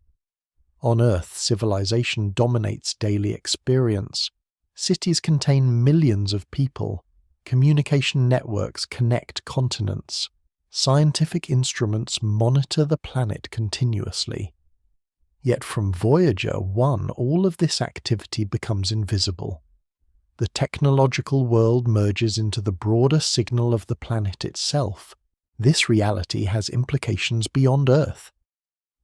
On Earth, civilization dominates daily experience. Cities contain millions of people. Communication networks connect continents. Scientific instruments monitor the planet continuously. Yet from Voyager 1, all of this activity becomes invisible. The technological world merges into the broader signal of the planet itself. This reality has implications beyond Earth.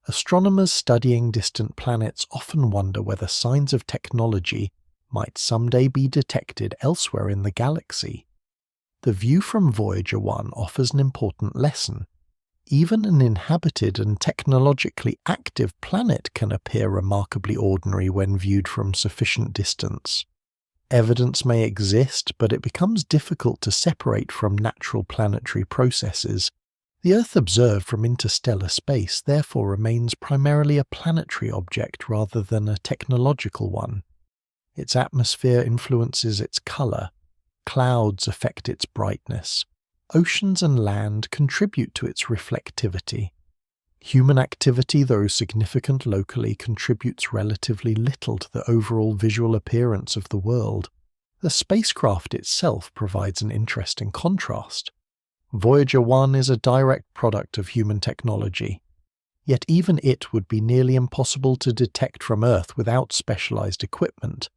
Astronomers studying distant planets often wonder whether signs of technology might someday be detected elsewhere in the galaxy. The view from Voyager 1 offers an important lesson. Even an inhabited and technologically active planet can appear remarkably ordinary when viewed from sufficient distance. Evidence may exist, but it becomes difficult to separate from natural planetary processes. The Earth observed from interstellar space therefore remains primarily a planetary object rather than a technological one. Its atmosphere influences its color. Clouds affect its brightness. Oceans and land contribute to its reflectivity. Human activity, though significant locally, contributes relatively little to the overall visual appearance of the world. The spacecraft itself provides an interesting contrast. Voyager 1 is a direct product of human technology, yet even it would be nearly impossible to detect from Earth without specialized equipment.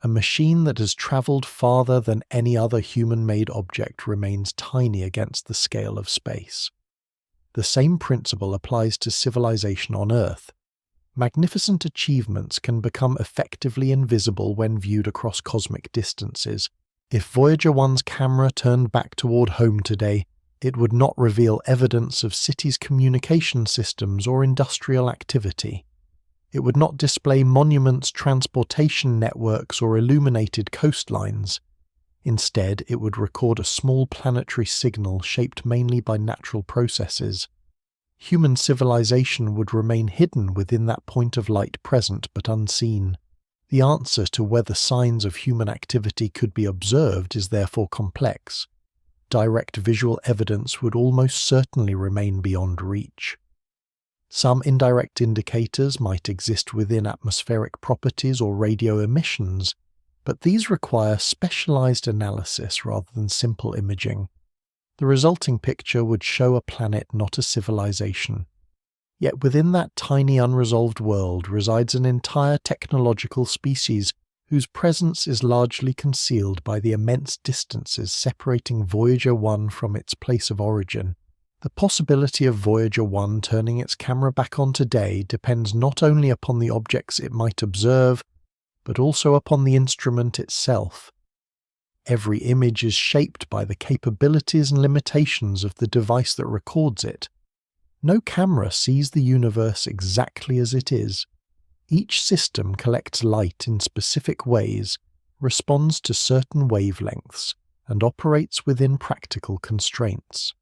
A machine that has traveled farther than any other human-made object remains tiny against the scale of space. The same principle applies to civilization on Earth. Magnificent achievements can become effectively invisible when viewed across cosmic distances. If Voyager 1's camera turned back toward home today, it would not reveal evidence of cities' communication systems or industrial activity. It would not display monuments, transportation networks, or illuminated coastlines. Instead, it would record a small planetary signal shaped mainly by natural processes. Human civilization would remain hidden within that point of light present but unseen. The answer to whether signs of human activity could be observed is therefore complex. Direct visual evidence would almost certainly remain beyond reach. Some indirect indicators might exist within atmospheric properties or radio emissions, but these require specialized analysis rather than simple imaging. The resulting picture would show a planet, not a civilization. Yet within that tiny unresolved world resides an entire technological species whose presence is largely concealed by the immense distances separating Voyager 1 from its place of origin. The possibility of Voyager 1 turning its camera back on today depends not only upon the objects it might observe, but also upon the instrument itself. Every image is shaped by the capabilities and limitations of the device that records it. No camera sees the universe exactly as it is. Each system collects light in specific ways, responds to certain wavelengths, and operates within practical constraints.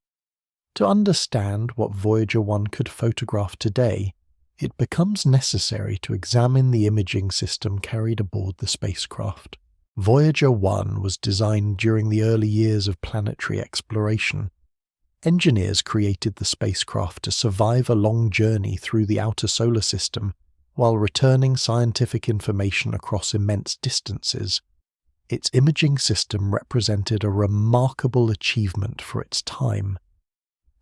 To understand what Voyager 1 could photograph today, it becomes necessary to examine the imaging system carried aboard the spacecraft. Voyager 1 was designed during the early years of planetary exploration. Engineers created the spacecraft to survive a long journey through the outer solar system while returning scientific information across immense distances. Its imaging system represented a remarkable achievement for its time.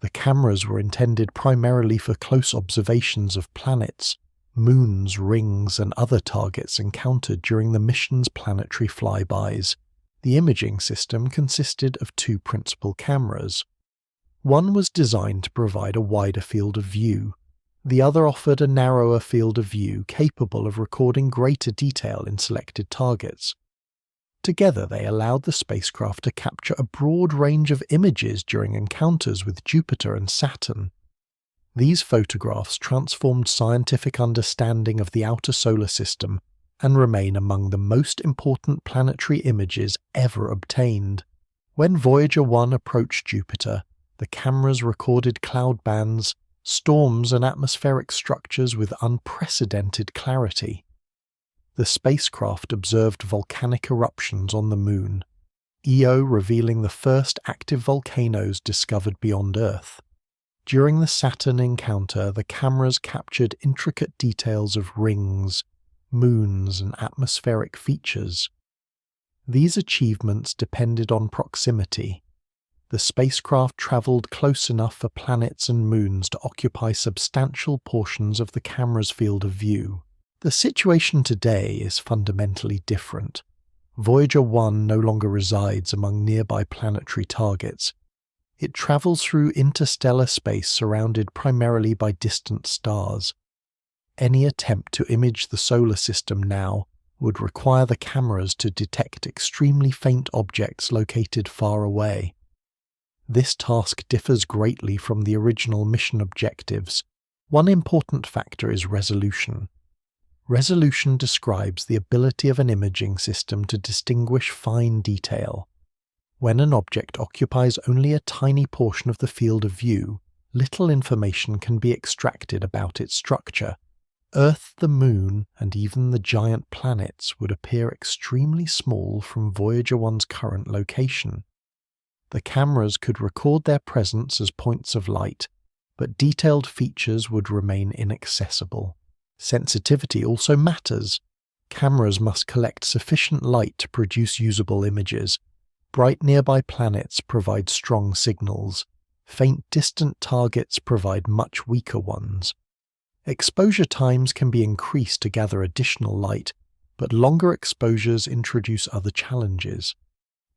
The cameras were intended primarily for close observations of planets, moons, rings, and other targets encountered during the mission's planetary flybys. The imaging system consisted of two principal cameras. One was designed to provide a wider field of view. The other offered a narrower field of view capable of recording greater detail in selected targets. Together they allowed the spacecraft to capture a broad range of images during encounters with Jupiter and Saturn. These photographs transformed scientific understanding of the outer solar system and remain among the most important planetary images ever obtained. When Voyager 1 approached Jupiter, the cameras recorded cloud bands, storms, and atmospheric structures with unprecedented clarity. The spacecraft observed volcanic eruptions on the Moon, Io revealing the first active volcanoes discovered beyond Earth. During the Saturn encounter, the cameras captured intricate details of rings, moons, and atmospheric features. These achievements depended on proximity. The spacecraft traveled close enough for planets and moons to occupy substantial portions of the camera's field of view. The situation today is fundamentally different. Voyager 1 no longer resides among nearby planetary targets. It travels through interstellar space surrounded primarily by distant stars. Any attempt to image the solar system now would require the cameras to detect extremely faint objects located far away. This task differs greatly from the original mission objectives. One important factor is resolution. Resolution describes the ability of an imaging system to distinguish fine detail. When an object occupies only a tiny portion of the field of view, little information can be extracted about its structure. Earth, the Moon, and even the giant planets would appear extremely small from Voyager 1's current location. The cameras could record their presence as points of light, but detailed features would remain inaccessible. Sensitivity also matters. Cameras must collect sufficient light to produce usable images. Bright nearby planets provide strong signals. Faint distant targets provide much weaker ones. Exposure times can be increased to gather additional light, but longer exposures introduce other challenges.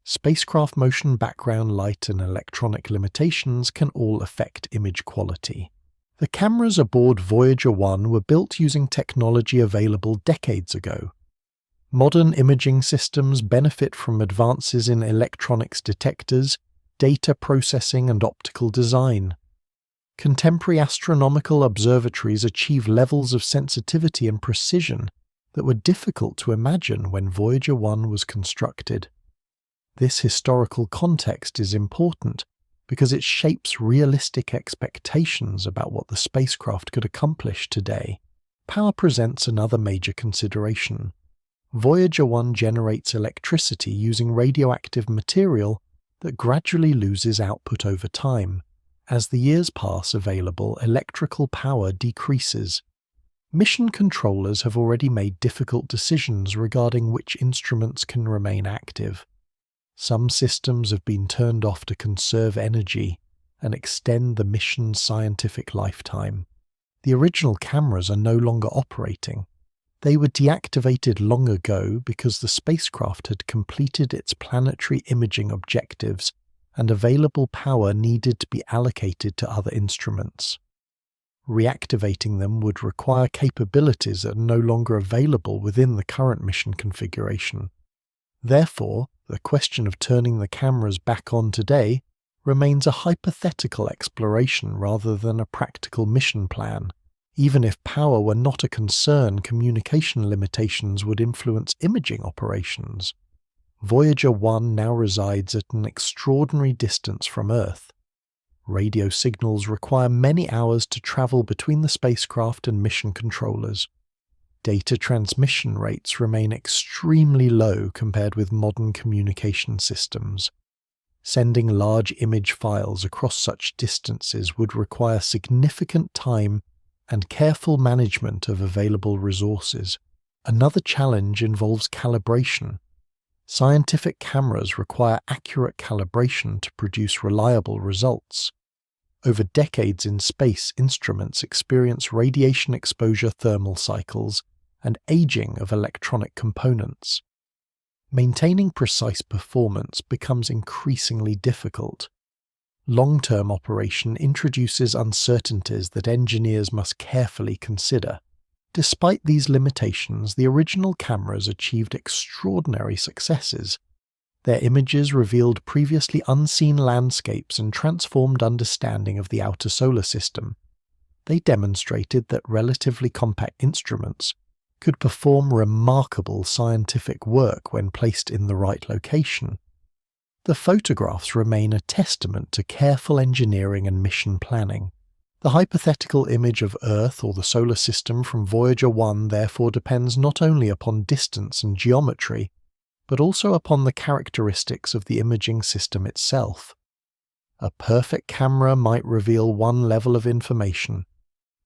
Spacecraft motion, background light, and electronic limitations can all affect image quality. The cameras aboard Voyager 1 were built using technology available decades ago. Modern imaging systems benefit from advances in electronics detectors, data processing, and optical design. Contemporary astronomical observatories achieve levels of sensitivity and precision that were difficult to imagine when Voyager 1 was constructed. This historical context is important because it shapes realistic expectations about what the spacecraft could accomplish today. Power presents another major consideration. Voyager 1 generates electricity using radioactive material that gradually loses output over time. As the years pass, available electrical power decreases. Mission controllers have already made difficult decisions regarding which instruments can remain active. Some systems have been turned off to conserve energy and extend the mission's scientific lifetime. The original cameras are no longer operating. They were deactivated long ago because the spacecraft had completed its planetary imaging objectives and available power needed to be allocated to other instruments. Reactivating them would require capabilities that are no longer available within the current mission configuration. Therefore, the question of turning the cameras back on today remains a hypothetical exploration rather than a practical mission plan. Even if power were not a concern, communication limitations would influence imaging operations. Voyager 1 now resides at an extraordinary distance from Earth. Radio signals require many hours to travel between the spacecraft and mission controllers. Data transmission rates remain extremely low compared with modern communication systems. Sending large image files across such distances would require significant time and careful management of available resources. Another challenge involves calibration. Scientific cameras require accurate calibration to produce reliable results. Over decades in space, instruments experience radiation exposure thermal cycles and aging of electronic components. Maintaining precise performance becomes increasingly difficult. Long-term operation introduces uncertainties that engineers must carefully consider. Despite these limitations, the original cameras achieved extraordinary successes. Their images revealed previously unseen landscapes and transformed understanding of the outer solar system. They demonstrated that relatively compact instruments could perform remarkable scientific work when placed in the right location. The photographs remain a testament to careful engineering and mission planning. The hypothetical image of Earth or the solar system from Voyager 1 therefore depends not only upon distance and geometry, but also upon the characteristics of the imaging system itself. A perfect camera might reveal one level of information.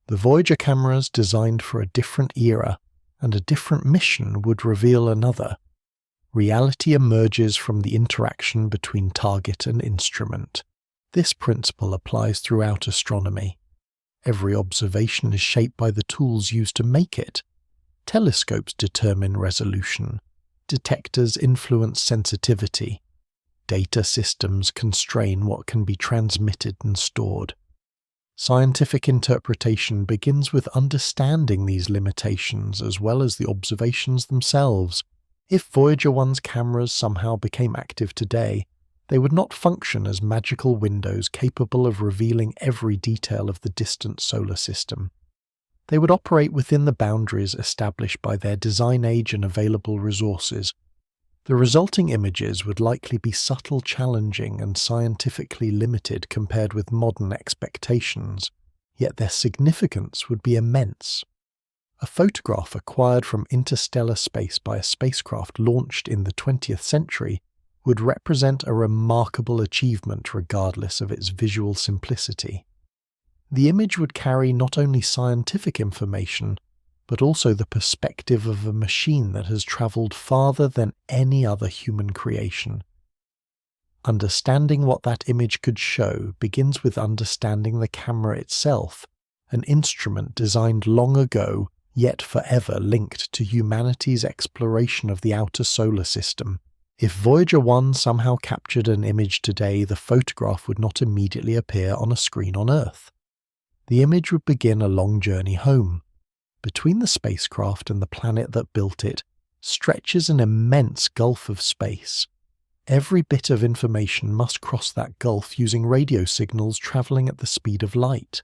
The Voyager cameras, designed for a different era and a different mission, would reveal another. Reality emerges from the interaction between target and instrument. This principle applies throughout astronomy. Every observation is shaped by the tools used to make it. Telescopes determine resolution. Detectors influence sensitivity. Data systems constrain what can be transmitted and stored. Scientific interpretation begins with understanding these limitations as well as the observations themselves. If Voyager 1's cameras somehow became active today, they would not function as magical windows capable of revealing every detail of the distant solar system. They would operate within the boundaries established by their design age and available resources. The resulting images would likely be subtle, challenging, and scientifically limited compared with modern expectations, yet their significance would be immense. A photograph acquired from interstellar space by a spacecraft launched in the 20th century would represent a remarkable achievement regardless of its visual simplicity. The image would carry not only scientific information, but also the perspective of a machine that has travelled farther than any other human creation. Understanding what that image could show begins with understanding the camera itself, an instrument designed long ago, yet forever linked to humanity's exploration of the outer solar system. If Voyager 1 somehow captured an image today, the photograph would not immediately appear on a screen on Earth. The image would begin a long journey home. Between the spacecraft and the planet that built it stretches an immense gulf of space. Every bit of information must cross that gulf using radio signals travelling at the speed of light.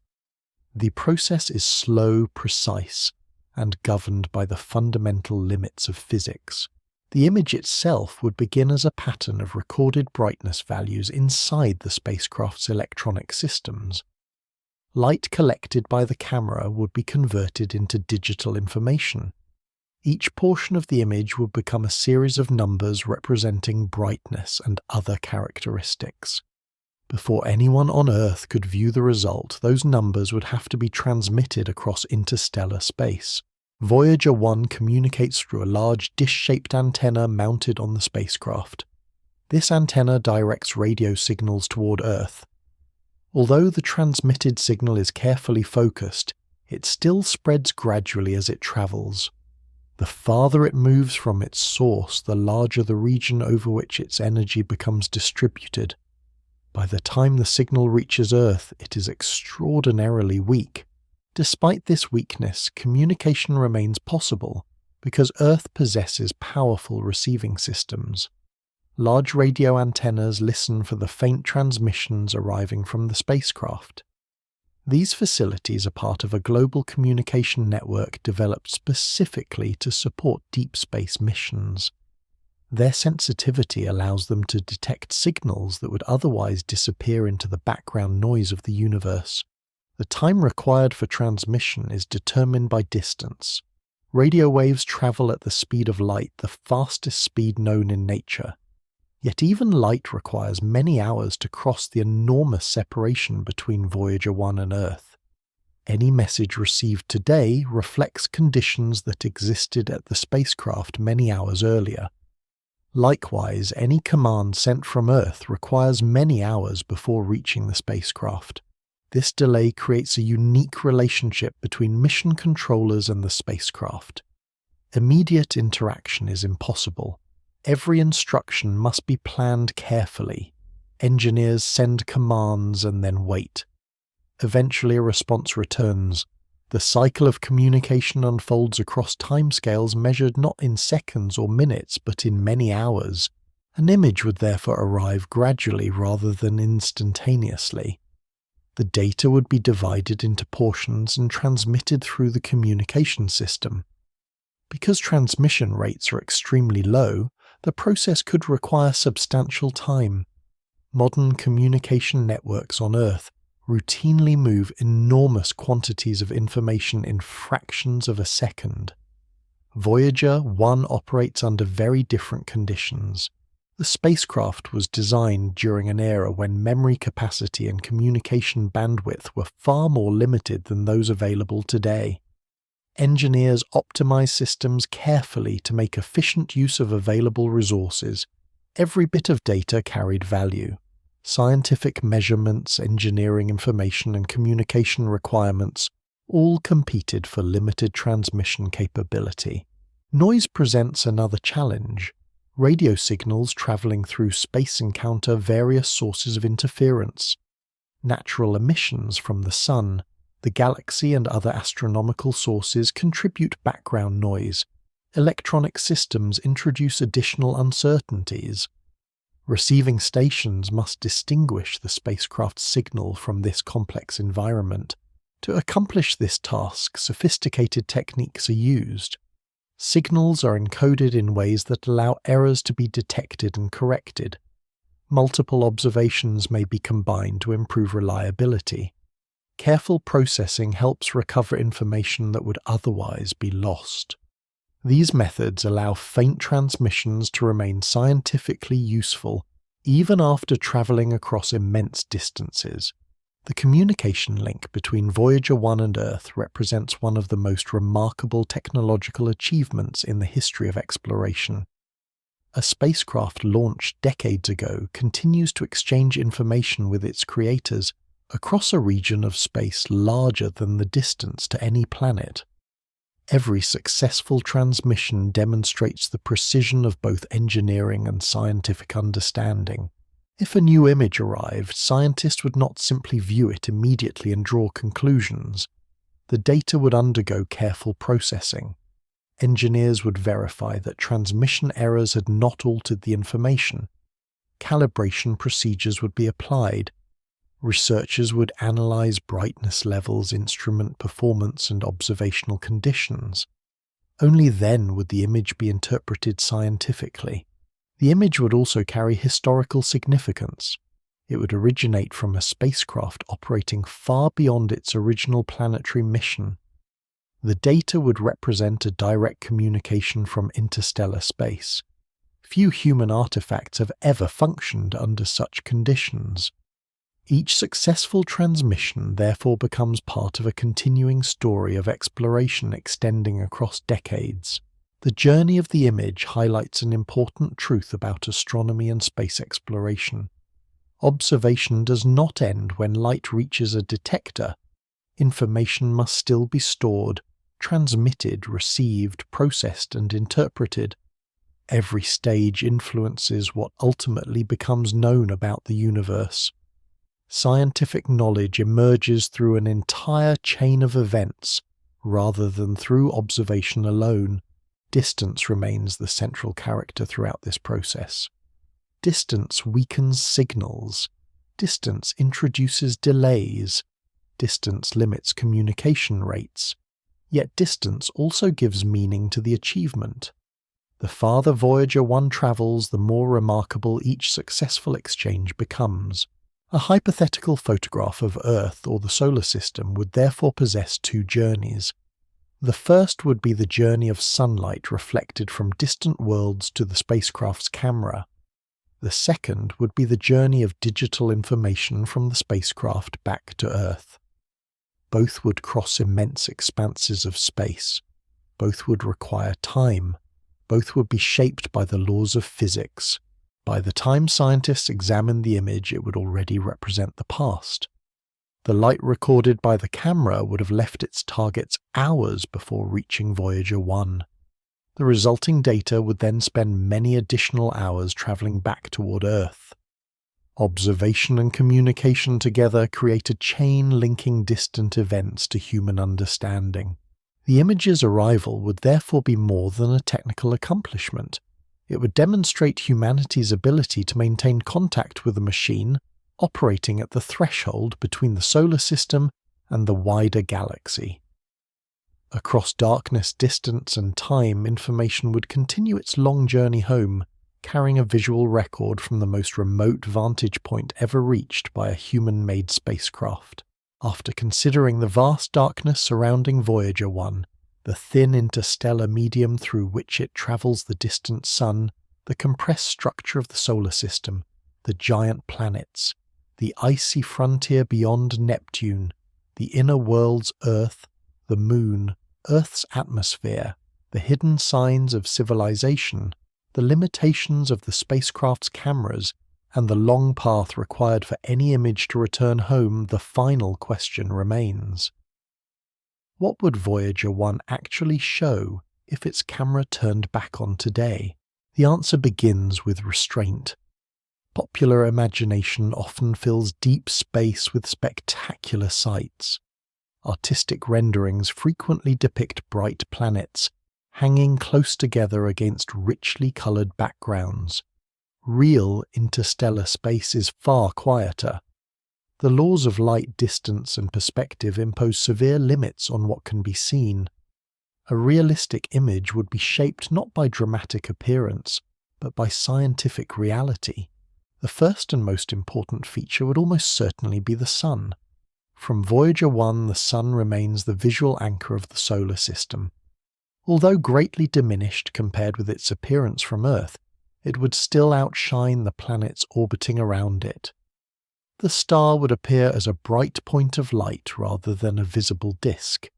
The process is slow, precise, and governed by the fundamental limits of physics. The image itself would begin as a pattern of recorded brightness values inside the spacecraft's electronic systems. Light collected by the camera would be converted into digital information. Each portion of the image would become a series of numbers representing brightness and other characteristics. Before anyone on Earth could view the result, those numbers would have to be transmitted across interstellar space. Voyager 1 communicates through a large dish-shaped antenna mounted on the spacecraft. This antenna directs radio signals toward Earth. Although the transmitted signal is carefully focused, it still spreads gradually as it travels. The farther it moves from its source, the larger the region over which its energy becomes distributed. By the time the signal reaches Earth, it is extraordinarily weak. Despite this weakness, communication remains possible because Earth possesses powerful receiving systems. Large radio antennas listen for the faint transmissions arriving from the spacecraft. These facilities are part of a global communication network developed specifically to support deep space missions. Their sensitivity allows them to detect signals that would otherwise disappear into the background noise of the universe. The time required for transmission is determined by distance. Radio waves travel at the speed of light, the fastest speed known in nature. Yet even light requires many hours to cross the enormous separation between Voyager 1 and Earth. Any message received today reflects conditions that existed at the spacecraft many hours earlier. Likewise, any command sent from Earth requires many hours before reaching the spacecraft. This delay creates a unique relationship between mission controllers and the spacecraft. Immediate interaction is impossible. Every instruction must be planned carefully. Engineers send commands and then wait. Eventually a response returns. The cycle of communication unfolds across timescales measured not in seconds or minutes but in many hours. An image would therefore arrive gradually rather than instantaneously. The data would be divided into portions and transmitted through the communication system. Because transmission rates are extremely low, the process could require substantial time. Modern communication networks on Earth routinely move enormous quantities of information in fractions of a second. Voyager 1 operates under very different conditions. The spacecraft was designed during an era when memory capacity and communication bandwidth were far more limited than those available today. Engineers optimize systems carefully to make efficient use of available resources. Every bit of data carried value. Scientific measurements, engineering information, and communication requirements all competed for limited transmission capability. Noise presents another challenge. Radio signals traveling through space encounter various sources of interference. Natural emissions from the Sun, the galaxy, and other astronomical sources contribute background noise. Electronic systems introduce additional uncertainties. Receiving stations must distinguish the spacecraft's signal from this complex environment. To accomplish this task, sophisticated techniques are used. Signals are encoded in ways that allow errors to be detected and corrected. Multiple observations may be combined to improve reliability. Careful processing helps recover information that would otherwise be lost. These methods allow faint transmissions to remain scientifically useful even after travelling across immense distances. The communication link between Voyager 1 and Earth represents one of the most remarkable technological achievements in the history of exploration. A spacecraft launched decades ago continues to exchange information with its creators across a region of space larger than the distance to any planet. Every successful transmission demonstrates the precision of both engineering and scientific understanding. If a new image arrived, scientists would not simply view it immediately and draw conclusions. The data would undergo careful processing. Engineers would verify that transmission errors had not altered the information. Calibration procedures would be applied. Researchers would analyze brightness levels, instrument performance, and observational conditions. Only then would the image be interpreted scientifically. The image would also carry historical significance. It would originate from a spacecraft operating far beyond its original planetary mission. The data would represent a direct communication from interstellar space. Few human artifacts have ever functioned under such conditions. Each successful transmission therefore becomes part of a continuing story of exploration extending across decades. The journey of the image highlights an important truth about astronomy and space exploration. Observation does not end when light reaches a detector. Information must still be stored, transmitted, received, processed, and interpreted. Every stage influences what ultimately becomes known about the universe. Scientific knowledge emerges through an entire chain of events, rather than through observation alone. Distance remains the central character throughout this process. Distance weakens signals. Distance introduces delays. Distance limits communication rates. Yet distance also gives meaning to the achievement. The farther Voyager 1 travels, the more remarkable each successful exchange becomes. A hypothetical photograph of Earth or the solar system would therefore possess two journeys. The first would be the journey of sunlight reflected from distant worlds to the spacecraft's camera. The second would be the journey of digital information from the spacecraft back to Earth. Both would cross immense expanses of space. Both would require time. Both would be shaped by the laws of physics. By the time scientists examined the image, it would already represent the past. The light recorded by the camera would have left its targets hours before reaching Voyager 1. The resulting data would then spend many additional hours traveling back toward Earth. Observation and communication together create a chain linking distant events to human understanding. The image's arrival would therefore be more than a technical accomplishment. It would demonstrate humanity's ability to maintain contact with a machine operating at the threshold between the solar system and the wider galaxy. Across darkness, distance, and time, information would continue its long journey home, carrying a visual record from the most remote vantage point ever reached by a human-made spacecraft. After considering the vast darkness surrounding Voyager 1, the thin interstellar medium through which it travels the distant sun, the compressed structure of the solar system, the giant planets, the icy frontier beyond Neptune, the inner worlds Earth, the Moon, Earth's atmosphere, the hidden signs of civilization, the limitations of the spacecraft's cameras, and the long path required for any image to return home, the final question remains. What would Voyager 1 actually show if its camera turned back on today? The answer begins with restraint. Popular imagination often fills deep space with spectacular sights. Artistic renderings frequently depict bright planets, hanging close together against richly coloured backgrounds. Real interstellar space is far quieter. The laws of light, distance, and perspective impose severe limits on what can be seen. A realistic image would be shaped not by dramatic appearance, but by scientific reality. The first and most important feature would almost certainly be the sun. From Voyager 1, the Sun remains the visual anchor of the solar system. Although greatly diminished compared with its appearance from Earth, it would still outshine the planets orbiting around it. The star would appear as a bright point of light rather than a visible disk.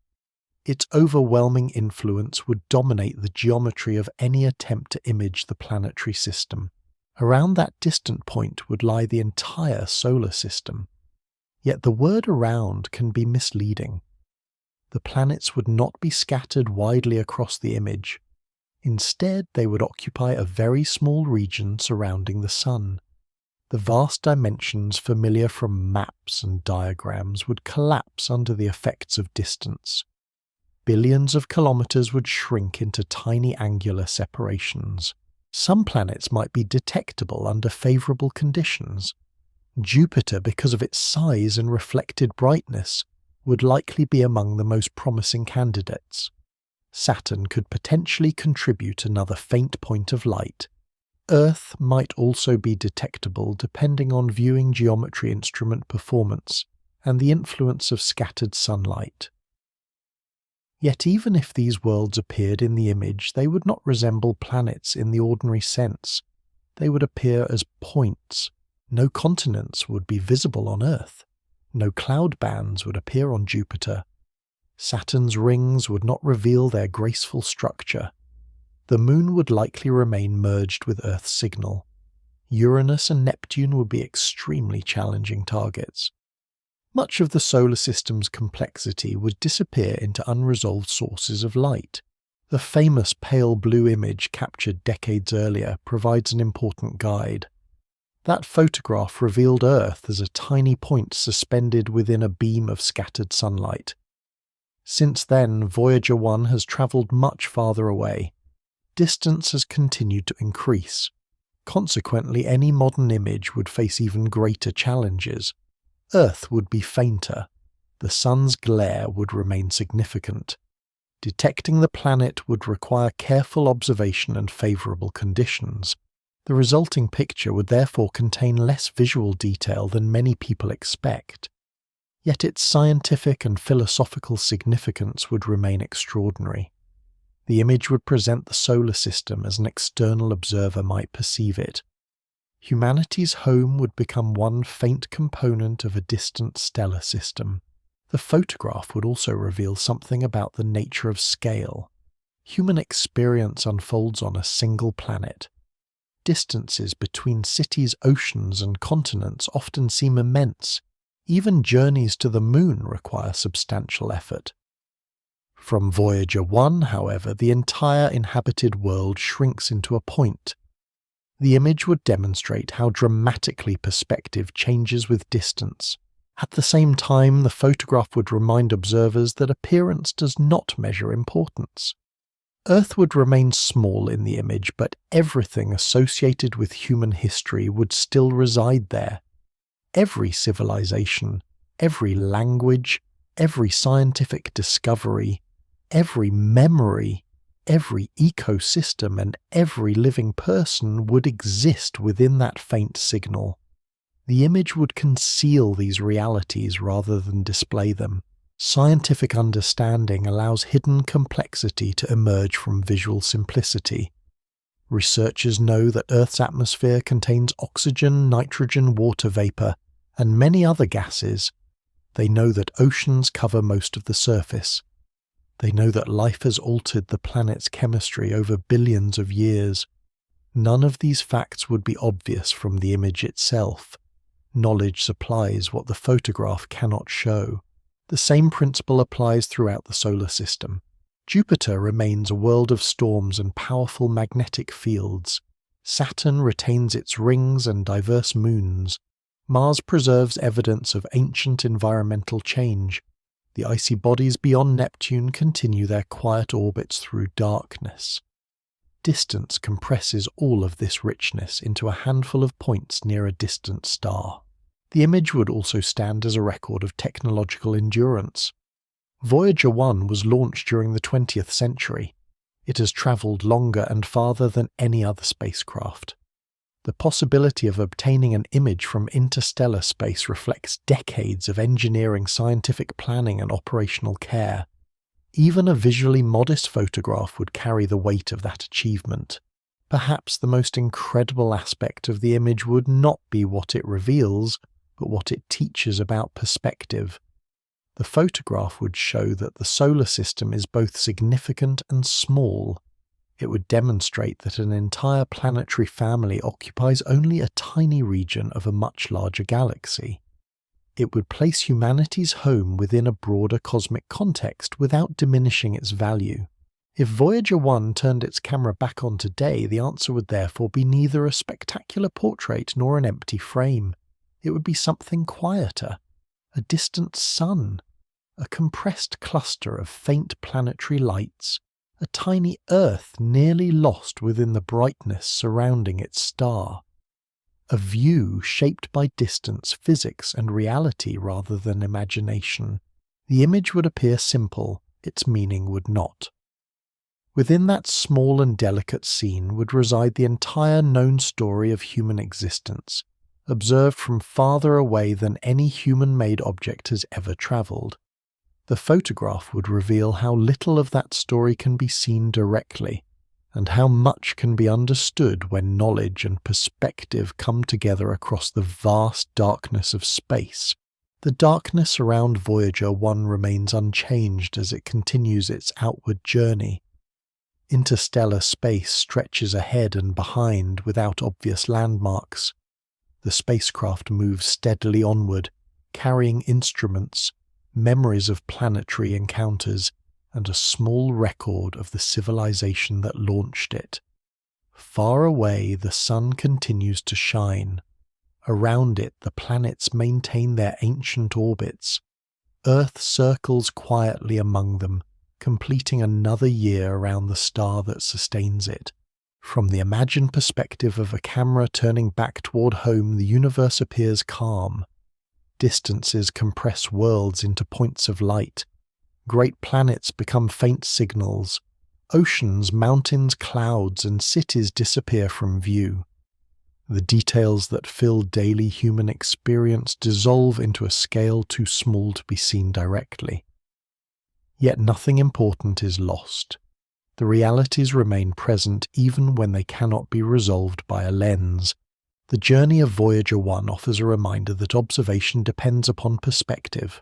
Its overwhelming influence would dominate the geometry of any attempt to image the planetary system. Around that distant point would lie the entire solar system. Yet the word "around" can be misleading. The planets would not be scattered widely across the image. Instead, they would occupy a very small region surrounding the Sun. The vast dimensions familiar from maps and diagrams would collapse under the effects of distance. Billions of kilometers would shrink into tiny angular separations. Some planets might be detectable under favorable conditions. Jupiter, because of its size and reflected brightness, would likely be among the most promising candidates. Saturn could potentially contribute another faint point of light. Earth might also be detectable depending on viewing geometry instrument performance and the influence of scattered sunlight. Yet even if these worlds appeared in the image, they would not resemble planets in the ordinary sense. They would appear as points. No continents would be visible on Earth. No cloud bands would appear on Jupiter. Saturn's rings would not reveal their graceful structure. The Moon would likely remain merged with Earth's signal. Uranus and Neptune would be extremely challenging targets. Much of the solar system's complexity would disappear into unresolved sources of light. The famous pale blue image captured decades earlier provides an important guide. That photograph revealed Earth as a tiny point suspended within a beam of scattered sunlight. Since then, Voyager 1 has travelled much farther away. Distance has continued to increase. Consequently, any modern image would face even greater challenges. Earth would be fainter. The Sun's glare would remain significant. Detecting the planet would require careful observation and favourable conditions. The resulting picture would therefore contain less visual detail than many people expect. Yet its scientific and philosophical significance would remain extraordinary. The image would present the solar system as an external observer might perceive it. Humanity's home would become one faint component of a distant stellar system. The photograph would also reveal something about the nature of scale. Human experience unfolds on a single planet. Distances between cities, oceans, and continents often seem immense. Even journeys to the Moon require substantial effort. From Voyager 1, however, the entire inhabited world shrinks into a point. The image would demonstrate how dramatically perspective changes with distance. At the same time, the photograph would remind observers that appearance does not measure importance. Earth would remain small in the image, but everything associated with human history would still reside there. Every civilization, every language, every scientific discovery, every memory, every ecosystem, and every living person would exist within that faint signal. The image would conceal these realities rather than display them. Scientific understanding allows hidden complexity to emerge from visual simplicity. Researchers know that Earth's atmosphere contains oxygen, nitrogen, water vapor, and many other gases. They know that oceans cover most of the surface. They know that life has altered the planet's chemistry over billions of years. None of these facts would be obvious from the image itself. Knowledge supplies what the photograph cannot show. The same principle applies throughout the solar system. Jupiter remains a world of storms and powerful magnetic fields. Saturn retains its rings and diverse moons. Mars preserves evidence of ancient environmental change. The icy bodies beyond Neptune continue their quiet orbits through darkness. Distance compresses all of this richness into a handful of points near a distant star. The image would also stand as a record of technological endurance. Voyager 1 was launched during the 20th century. It has travelled longer and farther than any other spacecraft. The possibility of obtaining an image from interstellar space reflects decades of engineering, scientific planning, and operational care. Even a visually modest photograph would carry the weight of that achievement. Perhaps the most incredible aspect of the image would not be what it reveals, but what it teaches about perspective. The photograph would show that the solar system is both significant and small. It would demonstrate that an entire planetary family occupies only a tiny region of a much larger galaxy. It would place humanity's home within a broader cosmic context without diminishing its value. If Voyager 1 turned its camera back on today, the answer would therefore be neither a spectacular portrait nor an empty frame. It would be something quieter, a distant sun, a compressed cluster of faint planetary lights, a tiny Earth nearly lost within the brightness surrounding its star. A view shaped by distance, physics, and reality rather than imagination. The image would appear simple, its meaning would not. Within that small and delicate scene would reside the entire known story of human existence, observed from farther away than any human-made object has ever travelled. The photograph would reveal how little of that story can be seen directly, and how much can be understood when knowledge and perspective come together across the vast darkness of space. The darkness around Voyager 1 remains unchanged as it continues its outward journey. Interstellar space stretches ahead and behind without obvious landmarks. The spacecraft moves steadily onward, carrying instruments, memories of planetary encounters, and a small record of the civilization that launched it. Far away, the sun continues to shine. Around it, the planets maintain their ancient orbits. Earth circles quietly among them, completing another year around the star that sustains it. From the imagined perspective of a camera turning back toward home, the universe appears calm. Distances compress worlds into points of light. Great planets become faint signals. Oceans, mountains, clouds, and cities disappear from view. The details that fill daily human experience dissolve into a scale too small to be seen directly. Yet nothing important is lost. The realities remain present even when they cannot be resolved by a lens. The journey of Voyager 1 offers a reminder that observation depends upon perspective.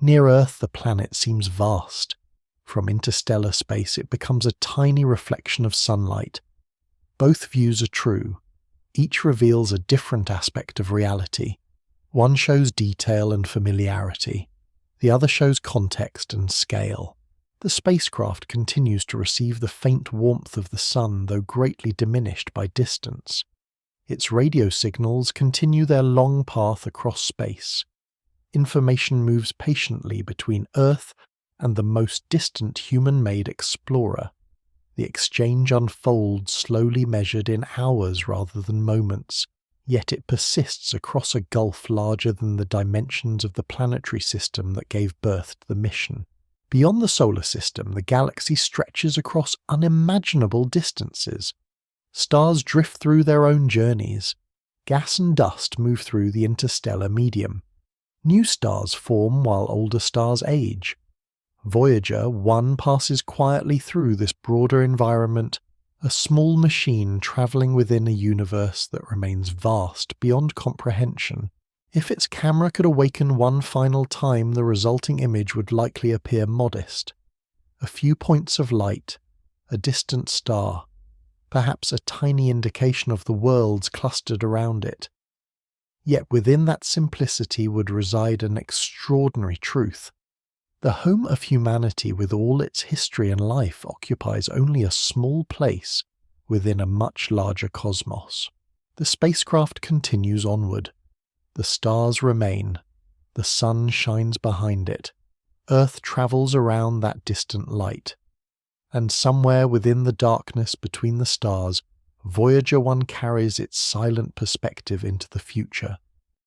Near Earth, the planet seems vast. From interstellar space, it becomes a tiny reflection of sunlight. Both views are true. Each reveals a different aspect of reality. One shows detail and familiarity. The other shows context and scale. The spacecraft continues to receive the faint warmth of the sun, though greatly diminished by distance. Its radio signals continue their long path across space. Information moves patiently between Earth and the most distant human-made explorer. The exchange unfolds slowly, measured in hours rather than moments, yet it persists across a gulf larger than the dimensions of the planetary system that gave birth to the mission. Beyond the solar system, the galaxy stretches across unimaginable distances. Stars drift through their own journeys. Gas and dust move through the interstellar medium. New stars form while older stars age. Voyager 1 passes quietly through this broader environment, a small machine travelling within a universe that remains vast beyond comprehension. If its camera could awaken one final time, the resulting image would likely appear modest. A few points of light, a distant star, perhaps a tiny indication of the worlds clustered around it. Yet within that simplicity would reside an extraordinary truth. The home of humanity, with all its history and life, occupies only a small place within a much larger cosmos. The spacecraft continues onward. The stars remain. The sun shines behind it. Earth travels around that distant light. And somewhere within the darkness between the stars, Voyager 1 carries its silent perspective into the future.